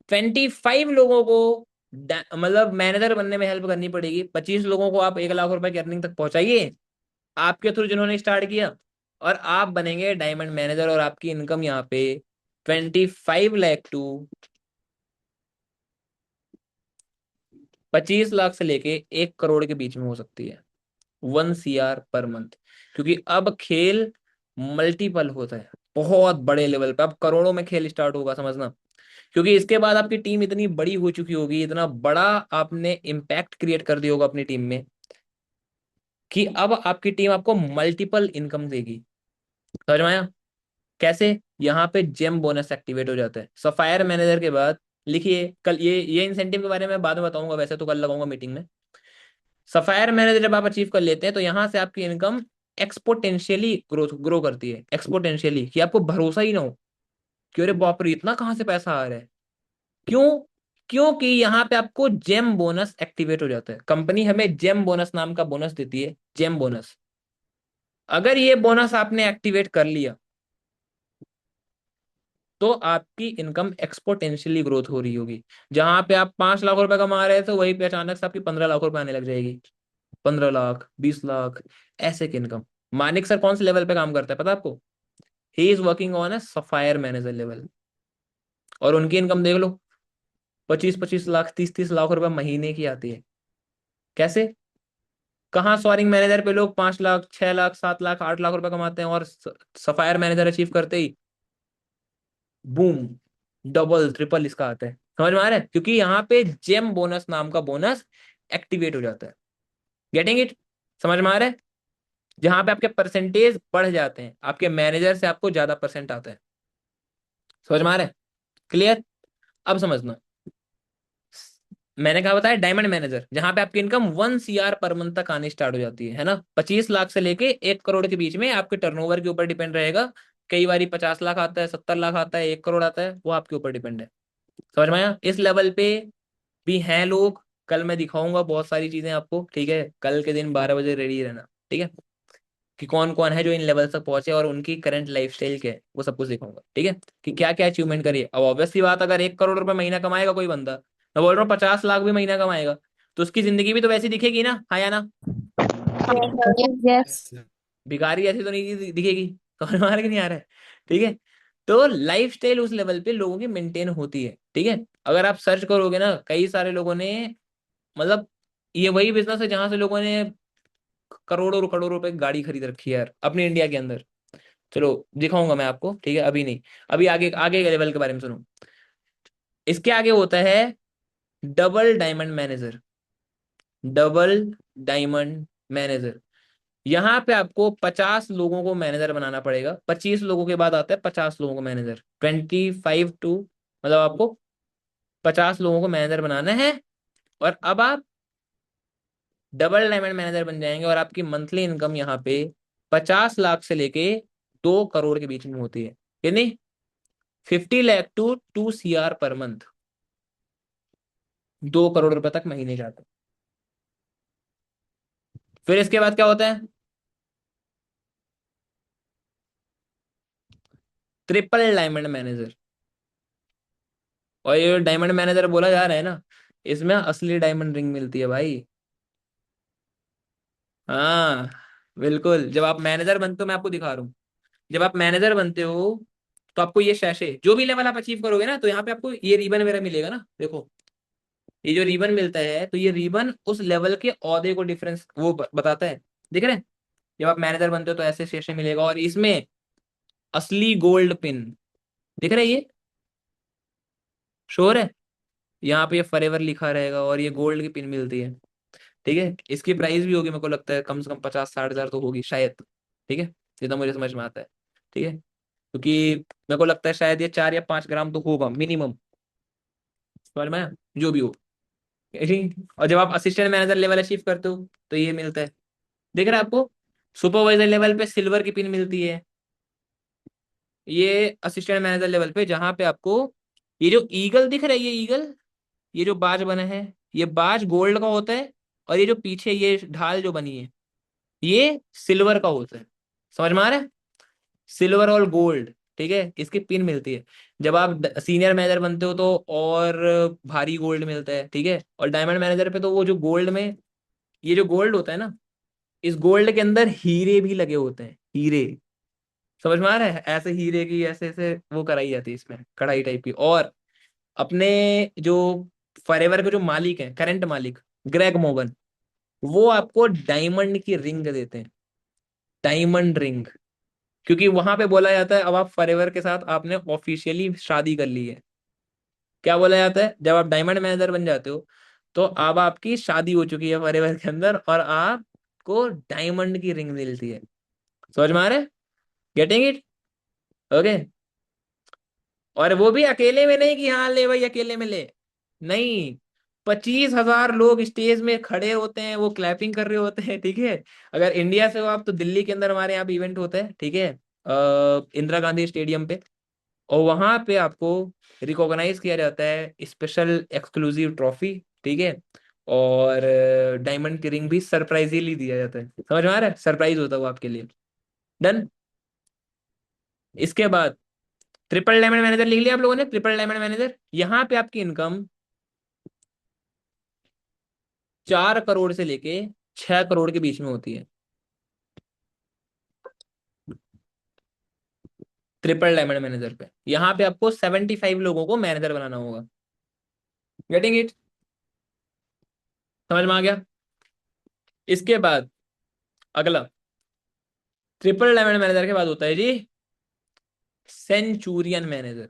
25 लोगों को मतलब मैनेजर बनने में हेल्प करनी पड़ेगी। 25 लोगों को आप 1 लाख रुपए की अर्निंग तक पहुंचाइए आपके थ्रू जिन्होंने स्टार्ट किया, और आप बनेंगे डायमंड मैनेजर, और आपकी इनकम यहाँ पे 25 लाख से लेके 1 करोड़ के बीच में हो सकती है। 1 CR पर मंथ। क्योंकि अब खेल मल्टीपल होता है, बहुत बड़े लेवल पे अब करोड़ों में खेल स्टार्ट होगा, समझना। क्योंकि इसके बाद आपकी टीम इतनी बड़ी हो चुकी होगी, इतना बड़ा आपने इम्पैक्ट क्रिएट कर दिया होगा अपनी टीम में, कि अब आपकी टीम आपको मल्टीपल इनकम देगी। समझ में आया? कैसे? यहाँ पे जेम बोनस एक्टिवेट हो जाता है सफायर मैनेजर के बाद। लिखिए, कल ये इंसेंटिव के बारे में बाद में बताऊंगा, वैसे तो कल लगाऊंगा मीटिंग में। सफायर मैनेजर जब आप अचीव कर लेते हैं तो यहाँ से आपकी इनकम एक्सपोटेंशियली ग्रो करती है। एक्सपोटेंशियली, कि आपको भरोसा ही ना हो कि अरे बाप रे इतना कहाँ से पैसा आ रहा है। क्यों? क्योंकि यहाँ पे आपको जेम बोनस एक्टिवेट हो जाता है। कंपनी हमें जेम बोनस नाम का बोनस देती है, जेम बोनस। अगर ये बोनस आपने एक्टिवेट कर लिया तो आपकी इनकम एक्सपोटेंशियली ग्रोथ हो रही होगी। जहां पे आप 5 लाख रुपए कमा रहे थे, तो वहीं पे अचानक से आपकी 15 लाख रुपए आने लग जाएगी। 15 लाख, 20 लाख, ऐसे की इनकम। मानिक सर कौन से लेवल पे काम करता है पता है आपको? ही is working on A sapphire manager level, और उनकी इनकम देख लो, 25-25 लाख, 30-30 लाख रुपए महीने की आती है। कैसे? कहाँ सॉरिंग मैनेजर पे लोग 5 लाख, 6 लाख, 7 लाख, 8 लाख रुपए कमाते हैं, और सफायर मैनेजर अचीव करते ही बूम, डबल ट्रिपल इसका आता है। समझ में आ रहा है? क्योंकि यहाँ पे जेम बोनस नाम का बोनस एक्टिवेट हो जाता है। Getting it? समझ में आ रहा है? जहां पे आपके परसेंटेज बढ़ जाते हैं, आपके मैनेजर से आपको ज्यादा परसेंट आता है। समझ में आ रहा है? क्लियर? अब समझना, मैंने कहा बताया डायमंड मैनेजर, जहां पे आपकी इनकम 1 CR पर मंथ तक आनी स्टार्ट हो जाती है ना। 25 लाख से लेके 1 करोड़ के बीच में आपके टर्नओवर के ऊपर डिपेंड रहेगा। कई बार 50 लाख आता है, 70 लाख आता है, 1 करोड़ आता है, वो आपके ऊपर डिपेंड है। समझ में आया? इस लेवल पे भी हैं लोग। कल मैं दिखाऊंगा बहुत सारी चीजें आपको, ठीक है? कल के दिन 12 बजे रेडी रहना, ठीक है? कि कौन कौन है जो इन लेवल तक पहुंचे और उनकी करंट लाइफस्टाइल क्या है, वो सब कुछ दिखाऊंगा, ठीक है? कि क्या क्या अचीवमेंट करिए। अब ऑब्वियसली बात, अगर 1 करोड़ रुपए महीना कमाएगा कोई बंदा, मैं बोल रहा हूँ 50 लाख भी महीना कमाएगा, तो उसकी जिंदगी भी तो वैसी दिखेगी ना, हाँ या ना? Yes, sir. Yes. भिखारी ऐसी तो नहीं दिखेगी। समझ में आ रहा है कि नहीं आ रहा है? ठीक है। तो लाइफस्टाइल उस लेवल पे लोगों की मेंटेन होती है, ठीक है। अगर आप सर्च करोगे ना, कई सारे लोगों ने, मतलब ये वही बिजनेस है जहां से लोगों ने करोड़ों करोड़ों रुपए की गाड़ी खरीद रखी है यार अपने इंडिया के अंदर। चलो दिखाऊंगा मैं आपको, ठीक है, अभी नहीं। अभी आगे आगे के लेवल के बारे में सुनो। इसके आगे होता है double diamond manager. Double diamond manager, यहाँ पे आपको 50 लोगों को मैनेजर बनाना पड़ेगा। 25 लोगों के बाद आता है 50 लोगों को मैनेजर, 25 टू, मतलब आपको 50 लोगों को मैनेजर बनाना है। और अब आप डबल डायमंड मैनेजर बन जाएंगे और आपकी मंथली इनकम यहाँ पे 50 लाख से लेके 2 करोड़ के बीच में होती है, यानी 50 lakh to 2 CR per month, 2 crore रुपए तक महीने जाते हैं। फिर इसके बाद क्या होता है, ट्रिपल डायमंड मैनेजर। और ये डायमंड मैनेजर बोला जा रहा है ना, इसमें असली डायमंड रिंग मिलती है भाई। हाँ बिल्कुल, जब आप मैनेजर बनते हो, मैं आपको दिखा रहा हूँ, जब आप मैनेजर बनते हो तो आपको ये शैशे, जो भी लेवल आप अचीव करोगे ना, तो यहाँ पे आपको ये रिबन वगैरह मिलेगा ना, देखो ये जो रिबन मिलता है, तो ये रिबन उस लेवल के औहदे को डिफरेंस वो बताता है, दिख रहे हैं। जब आप मैनेजर बनते हो तो ऐसे शैशे मिलेगा, और इसमें असली गोल्ड पिन दिख रहा है, ये श्योर है, यहाँ पे ये फॉरएवर लिखा रहेगा और ये गोल्ड की पिन मिलती है, ठीक है। इसकी प्राइस भी होगी, मेरे को लगता है कम से कम 50-60 हजार तो होगी शायद, ठीक है, जितना मुझे समझ में आता है, ठीक है, क्योंकि मेरे को लगता है शायद ये 4 या 5 ग्राम तो होगा मिनिमम, समझ में आया? जो भी हो, ठीक। और जब आप असिस्टेंट मैनेजर लेवल अचीव करते हो तो ये मिलता है, देख रहे हैं आपको। सुपरवाइजर लेवल पे सिल्वर की पिन मिलती है, ये असिस्टेंट मैनेजर लेवल पे, जहां पे आपको ये जो ईगल दिख रहा है, ये ईगल, ये जो बाज बना है, ये बाज गोल्ड का होता है। और ये जो पीछे ये ढाल जो बनी है, ये सिल्वर का होता है, समझ में आ रहा है, सिल्वर और गोल्ड, ठीक है, इसकी पिन मिलती है। जब आप सीनियर मैनेजर बनते हो तो और भारी गोल्ड मिलता है, ठीक है। और डायमंड मैनेजर पे तो वो जो गोल्ड में, ये जो गोल्ड होता है ना, इस गोल्ड के अंदर हीरे भी लगे होते हैं, हीरे, समझ में आ रहा है, ऐसे हीरे की ऐसे ऐसे वो कराई जाती है इसमें, कढ़ाई टाइप की। और अपने जो फॉरएवर के जो मालिक हैं, करंट मालिक ग्रेग मोगन, वो आपको डायमंड की रिंग देते हैं, डायमंड रिंग। क्योंकि वहां पे बोला जाता है, अब आप फॉरएवर के साथ आपने ऑफिशियली शादी कर ली है। क्या बोला जाता है, जब आप डायमंड मैनेजर बन जाते हो तो अब आपकी शादी हो चुकी है फॉरएवर के अंदर, और आपको डायमंड की रिंग मिलती है, समझ में आ रहा है, गेटिंग इट, ओके। और वो भी अकेले में नहीं कि हाँ ले भाई अकेले में ले, नहीं, 25 हजार लोग स्टेज में खड़े होते हैं, वो क्लैपिंग कर रहे होते हैं, ठीक है। अगर इंडिया से हो आप तो दिल्ली के अंदर हमारे यहाँ पे इवेंट होता है, ठीक है, इंदिरा गांधी स्टेडियम पे। और वहां पे आपको रिकॉग्नाइज किया जाता है, स्पेशल एक्सक्लूसिव ट्रॉफी, ठीक है। और डायमंड की रिंग भी सरप्राइजली दिया जाता है, समझ में आ रहा है, सरप्राइज होता है वो आपके लिए, डन। इसके बाद ट्रिपल डायमंड मैनेजर लिख लिया आप लोगों ने, ट्रिपल डायमंड मैनेजर, यहाँ पे आपकी इनकम 4 करोड़ से लेके 6 करोड़ के बीच में होती है, ट्रिपल डायमंड मैनेजर पे। यहाँ पे आपको 75 लोगों को मैनेजर बनाना होगा, गेटिंग इट, समझ में आ गया। इसके बाद अगला, ट्रिपल डायमंड मैनेजर के बाद होता है जी centurion manager.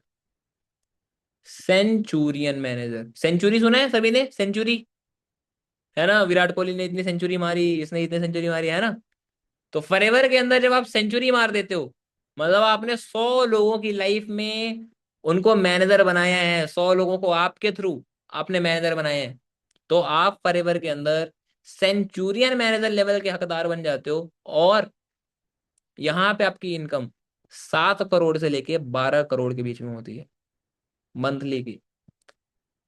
Centurion manager, century सुना है सभी ने, सेंचुरी, है ना, विराट कोहली ने इतनी सेंचुरी मारी, इसने इतनी सेंचुरी मारी, है ना। तो फॉरएवर के अंदर जब आप सेंचुरी मार देते हो, मतलब आपने 100 लोगों की लाइफ में उनको मैनेजर बनाया है, 100 लोगों को आपके थ्रू आपने मैनेजर बनाया है, तो आप फॉरएवर के अंदर सेंचुरियन मैनेजर लेवल के हकदार बन जाते हो। और यहाँ पे आपकी इनकम 7 करोड़ से लेके 12 करोड़ के बीच में होती है मंथली की।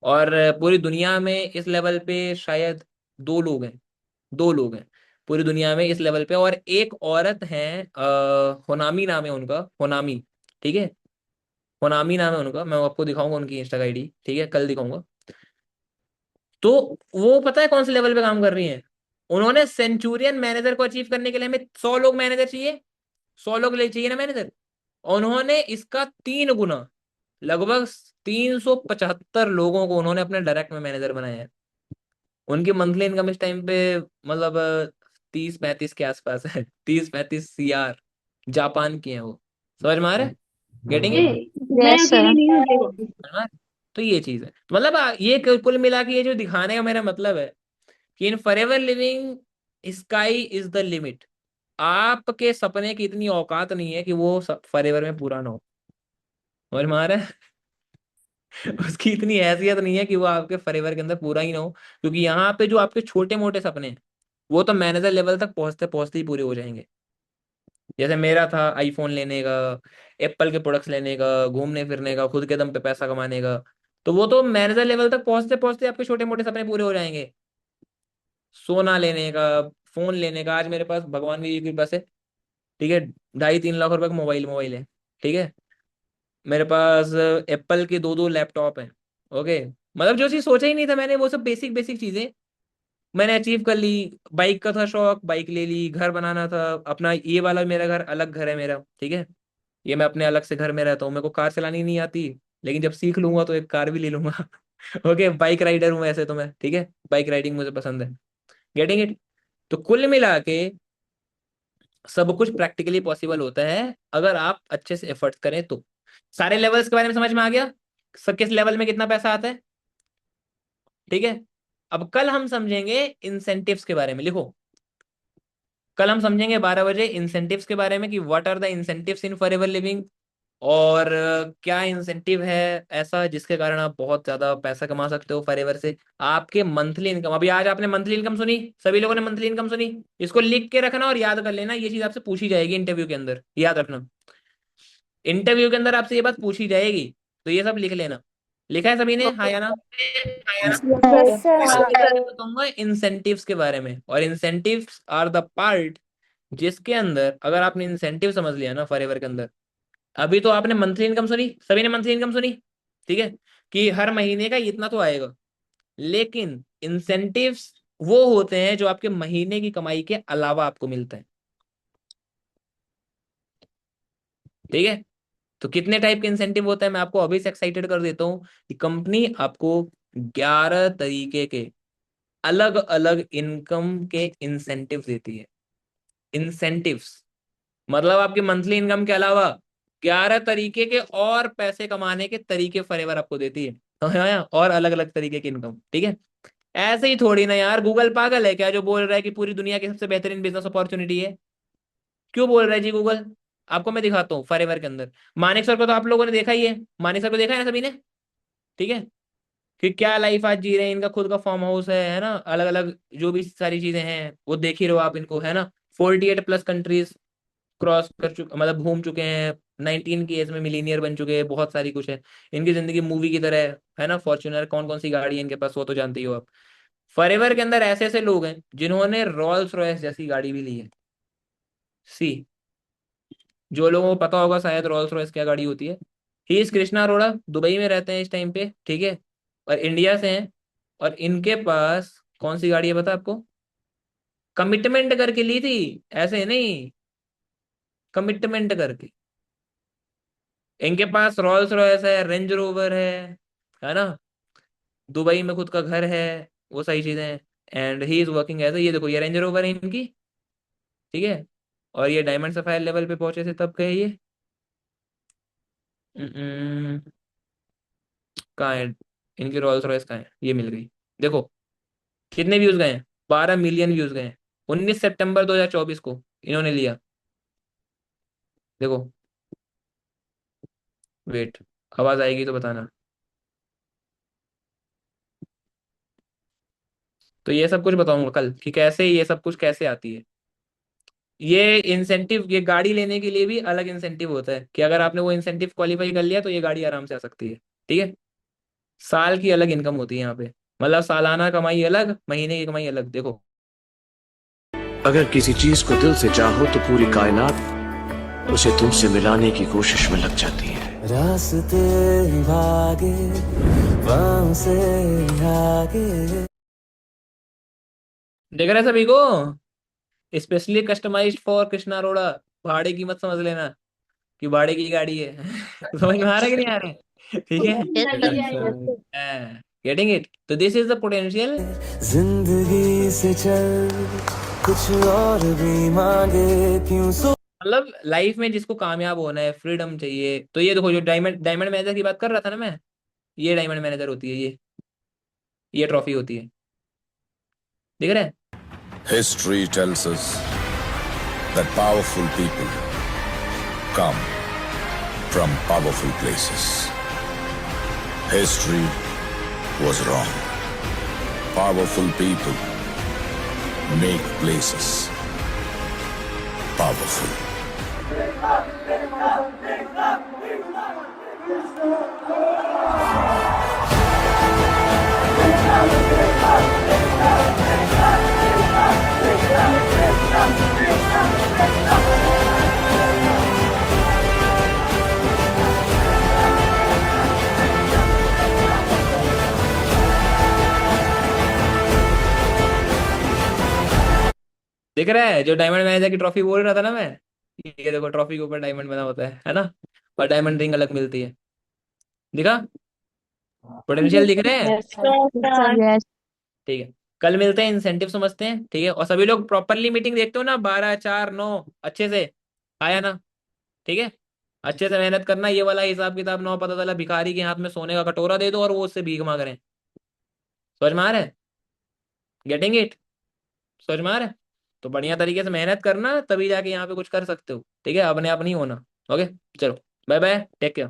और पूरी दुनिया में इस लेवल पे शायद 2 लोग हैं, 2 लोग हैं पूरी दुनिया में इस लेवल पे। और एक औरत है, होनामी नाम है उनका, होनामी, ठीक है, होनामी नाम है उनका, मैं आपको दिखाऊंगा उनकी इंस्टा आईडी, ठीक है, कल दिखाऊंगा। तो वो पता है कौन से लेवल पे काम कर रही हैं, उन्होंने सेंचुरियन मैनेजर को अचीव करने के लिए हमें 100 लोग मैनेजर चाहिए, 100 लोग चाहिए ना मैनेजर, उन्होंने इसका 3 गुना, लगभग 375 लोगों को उन्होंने अपने डायरेक्ट में मैनेजर बनाया है। उनकी मंथली इनकम इस टाइम पे मतलब 30-35 के आसपास है। 30-35 CR जापान की है वो। समझ में आ रहा है? Getting it? मैं Yes, sir. अकेली नहीं हूँ देखो। तो ये चीज है, मतलब ये कुल मिला के ये जो दिखाने का मेरा मतलब है कि in Forever Living sky is the limit. आपके सपने की इतनी औकात नहीं है कि वो फॉरएवर में पूरा ना हो। समझ में आ रहा है? उसकी इतनी हैसियत नहीं है कि वो आपके फॉरएवर के अंदर पूरा ही ना हो, क्योंकि यहाँ पे जो आपके छोटे मोटे सपने हैं वो तो मैनेजर लेवल तक पहुंचते पहुंचते ही पूरे हो जाएंगे। जैसे मेरा था आईफोन लेने का, एप्पल के प्रोडक्ट्स लेने का, घूमने फिरने का, खुद के दम पे पैसा कमाने का, तो वो तो मैनेजर लेवल तक पहुंचते पहुंचते आपके छोटे मोटे सपने पूरे हो जाएंगे। सोना लेने का, फोन लेने का, आज मेरे पास भगवान की कृपा से, ठीक है, 2.5-3 लाख रुपए का मोबाइल है, ठीक है। मेरे पास एप्पल के 2-2 लैपटॉप हैं। ओके, मतलब जो चीज सोचा ही नहीं था मैंने, वो सब बेसिक बेसिक चीजें मैंने अचीव कर ली। बाइक का था शौक, बाइक ले ली। घर बनाना था अपना, ये वाला मेरा घर, अलग घर है मेरा, ठीक है। ये मैं अपने अलग से घर में रहता हूँ, मेरे को कार चलानी नहीं आती, लेकिन जब सीख लूंगा तो एक कार भी ले लूंगा। ओके, बाइक राइडर हूँ ऐसे तो मैं, ठीक है, बाइक राइडिंग मुझे पसंद है। Getting it? तो कुल मिला के सब कुछ प्रैक्टिकली पॉसिबल होता है अगर आप अच्छे से एफर्ट्स करें तो। सारे लेवल्स के बारे में समझ में आ गया, सब किस लेवल में कितना पैसा आता है, ठीक है। अब कल हम समझेंगे इंसेंटिव्स के बारे में। लिखो, कल हम समझेंगे 12 बजे इंसेंटिव्स के बारे में कि what are the incentives in Forever Living, और क्या इंसेंटिव है ऐसा जिसके कारण आप बहुत ज्यादा पैसा कमा सकते हो फॉरएवर से। आपके मंथली इनकम, अभी आज आपने मंथली इनकम सुनी, सभी लोगों ने मंथली इनकम सुनी, इसको लिख के रखना और याद कर लेना, ये चीज आपसे पूछी जाएगी इंटरव्यू के अंदर, याद रखना। इंटरव्यू के अंदर आपसे ये बात पूछी जाएगी, तो ये सब लिख लेना। लिखा है सभी ने, हाँ या ना? Yes sir. सर। मैं बताऊंगा इंसेंटिव्स के बारे में, और इंसेंटिव्स आर द पार्ट जिसके अंदर अगर आपने इंसेंटिव समझ लिया ना फॉरएवर के अंदर। अभी तो आपने मंथली इनकम सुनी, सभी ने मंथली इनकम सुनी, ठीक है, कि हर महीने का इतना तो आएगा। लेकिन इंसेंटिव्स वो होते हैं जो आपके महीने की कमाई के अलावा आपको मिलता है, ठीक है। तो कितने टाइप के इंसेंटिव होता है मैं आपको अभी से एक्साइटेड कर देता हूँ कि कंपनी आपको 11 तरीके के अलग अलग इनकम के इंसेंटिव देती है। इंसेंटिव्स मतलब आपकी मंथली इनकम के अलावा 11 तरीके के और पैसे कमाने के तरीके फॉरएवर आपको देती है, समझ आया? और अलग अलग तरीके की इनकम, ठीक है। ऐसे ही थोड़ी ना यार, गूगल पागल है क्या जो बोल रहा है कि पूरी दुनिया की सबसे बेहतरीन बिजनेस अपॉर्चुनिटी है? क्यों बोल रहा है जी गूगल? आपको मैं दिखाता हूँ फॉरएवर के अंदर। मानिक सर को तो आप लोगों ने देखा ही है, मानिक सर को देखा है ना सभी ने, ठीक है, कि क्या लाइफ आज जी रहे हैं, इनका खुद का फार्म हाउस है ना, अलग अलग जो भी सारी चीजें हैं वो देख ही रहो आप इनको, है ना। 48+ कंट्रीज क्रॉस कर चुके, मतलब घूम चुके हैं। 19 की एज में मिलीनियर बन चुके हैं, बहुत सारी कुछ है। इनकी जिंदगी मूवी की तरह है ना। फॉर्च्यूनर, कौन कौन सी गाड़ी है इनके पास वो तो जानते ही हो आप। फॉरएवर के अंदर ऐसे ऐसे लोग हैं जिन्होंने रॉल्स रॉयस जैसी गाड़ी भी ली है। सी, जो लोगों को पता होगा शायद रॉल्स रॉयस क्या गाड़ी होती है। He is Krishna Arora, Dubai में रहते हैं इस टाइम पे, ठीक है, और इंडिया से हैं। और इनके पास कौन सी गाड़ी है पता आपको? कमिटमेंट करके ली थी, ऐसे नहीं, कमिटमेंट करके। इनके पास रॉल्स रॉयस है, रेंज रोवर है ना, दुबई में खुद का घर है, वो सारी चीजें हैं। And he is working as, ये देखो ये रेंज रोवर है इनकी, ठीक है। और ये डायमंड सफायर लेवल पे पहुंचे थे तब गए ये। हम्म, कहाँ है इनकी रॉल्स रॉयस? कहाँ है? ये मिल गई, देखो कितने व्यूज गए हैं, 12 मिलियन व्यूज गए हैं। 19 सितंबर 2024 को इन्होंने लिया, देखो। वेट, आवाज आएगी तो बताना। तो ये सब कुछ बताऊंगा कल कि कैसे ये सब कुछ कैसे आती है। ये इंसेंटिव, ये गाड़ी लेने के लिए भी अलग इंसेंटिव होता है कि अगर आपने वो इंसेंटिव क्वालिफाई कर लिया तो ये गाड़ी आराम से आ सकती है, ठीक है। साल की अलग इनकम होती है यहाँ पे, मतलब सालाना कमाई अलग, महीने की कमाई अलग, देखो। अगर किसी चीज को दिल से चाहो तो पूरी कायनात उसे तुमसे मिलाने की कोशिश में लग जाती है। रास्ते भागे पाँव से आगे। देख रहे हैं सभी को, specially customised for Krishna Arora. भाड़े की मत समझ लेना कि भाड़े की गाड़ी है। समझ में आ रहा है कि नहीं आ रहा है? ठीक है, Yes, sir. Getting it? तो दिस इज द पोटेंशियल। जिंदगी से चल कुछ और भी मांगे क्यों सो मतलब लाइफ में जिसको कामयाब होना है, फ्रीडम चाहिए, तो ये देखो जो डायमंड मैनेजर की बात कर रहा था ना मैं, ये डायमंड मैनेजर होती है, ये ट्रॉफी होती है, दिख रहा है? History tells us that powerful people come from powerful places. History was wrong. Powerful people make places powerful. दिख रहा है जो डायमंड मैनेजर की ट्रॉफी बोल रहा था ना मैं, ये देखो ट्रॉफी के ऊपर डायमंड बना होता है ना, और डायमंड रिंग अलग मिलती है। दिखा? पोटेंशियल दिख रहे हैं? Yes, sir. Yes, sir. Yes. ठीक है, कल मिलते हैं, इंसेंटिव समझते हैं, ठीक है? और सभी लोग प्रॉपरली मीटिंग देखते हो ना, 12 4 9 अच्छे से आया ना? ठीक है, अच्छे से मेहनत करना, ये वाला हिसाब किताब ना हो, पता चला भिखारी के हाथ में सोने का कटोरा दे दो और वो उससे भीख मांग रहे हैं। समझ में आ रहा है? Getting it? समझ में आ रहा है? तो बढ़िया तरीके से मेहनत करना, तभी जाके यहाँ पे कुछ कर सकते हो, ठीक है? अपने आप नहीं होना। ओके, चलो, बाय बाय, टेक केयर।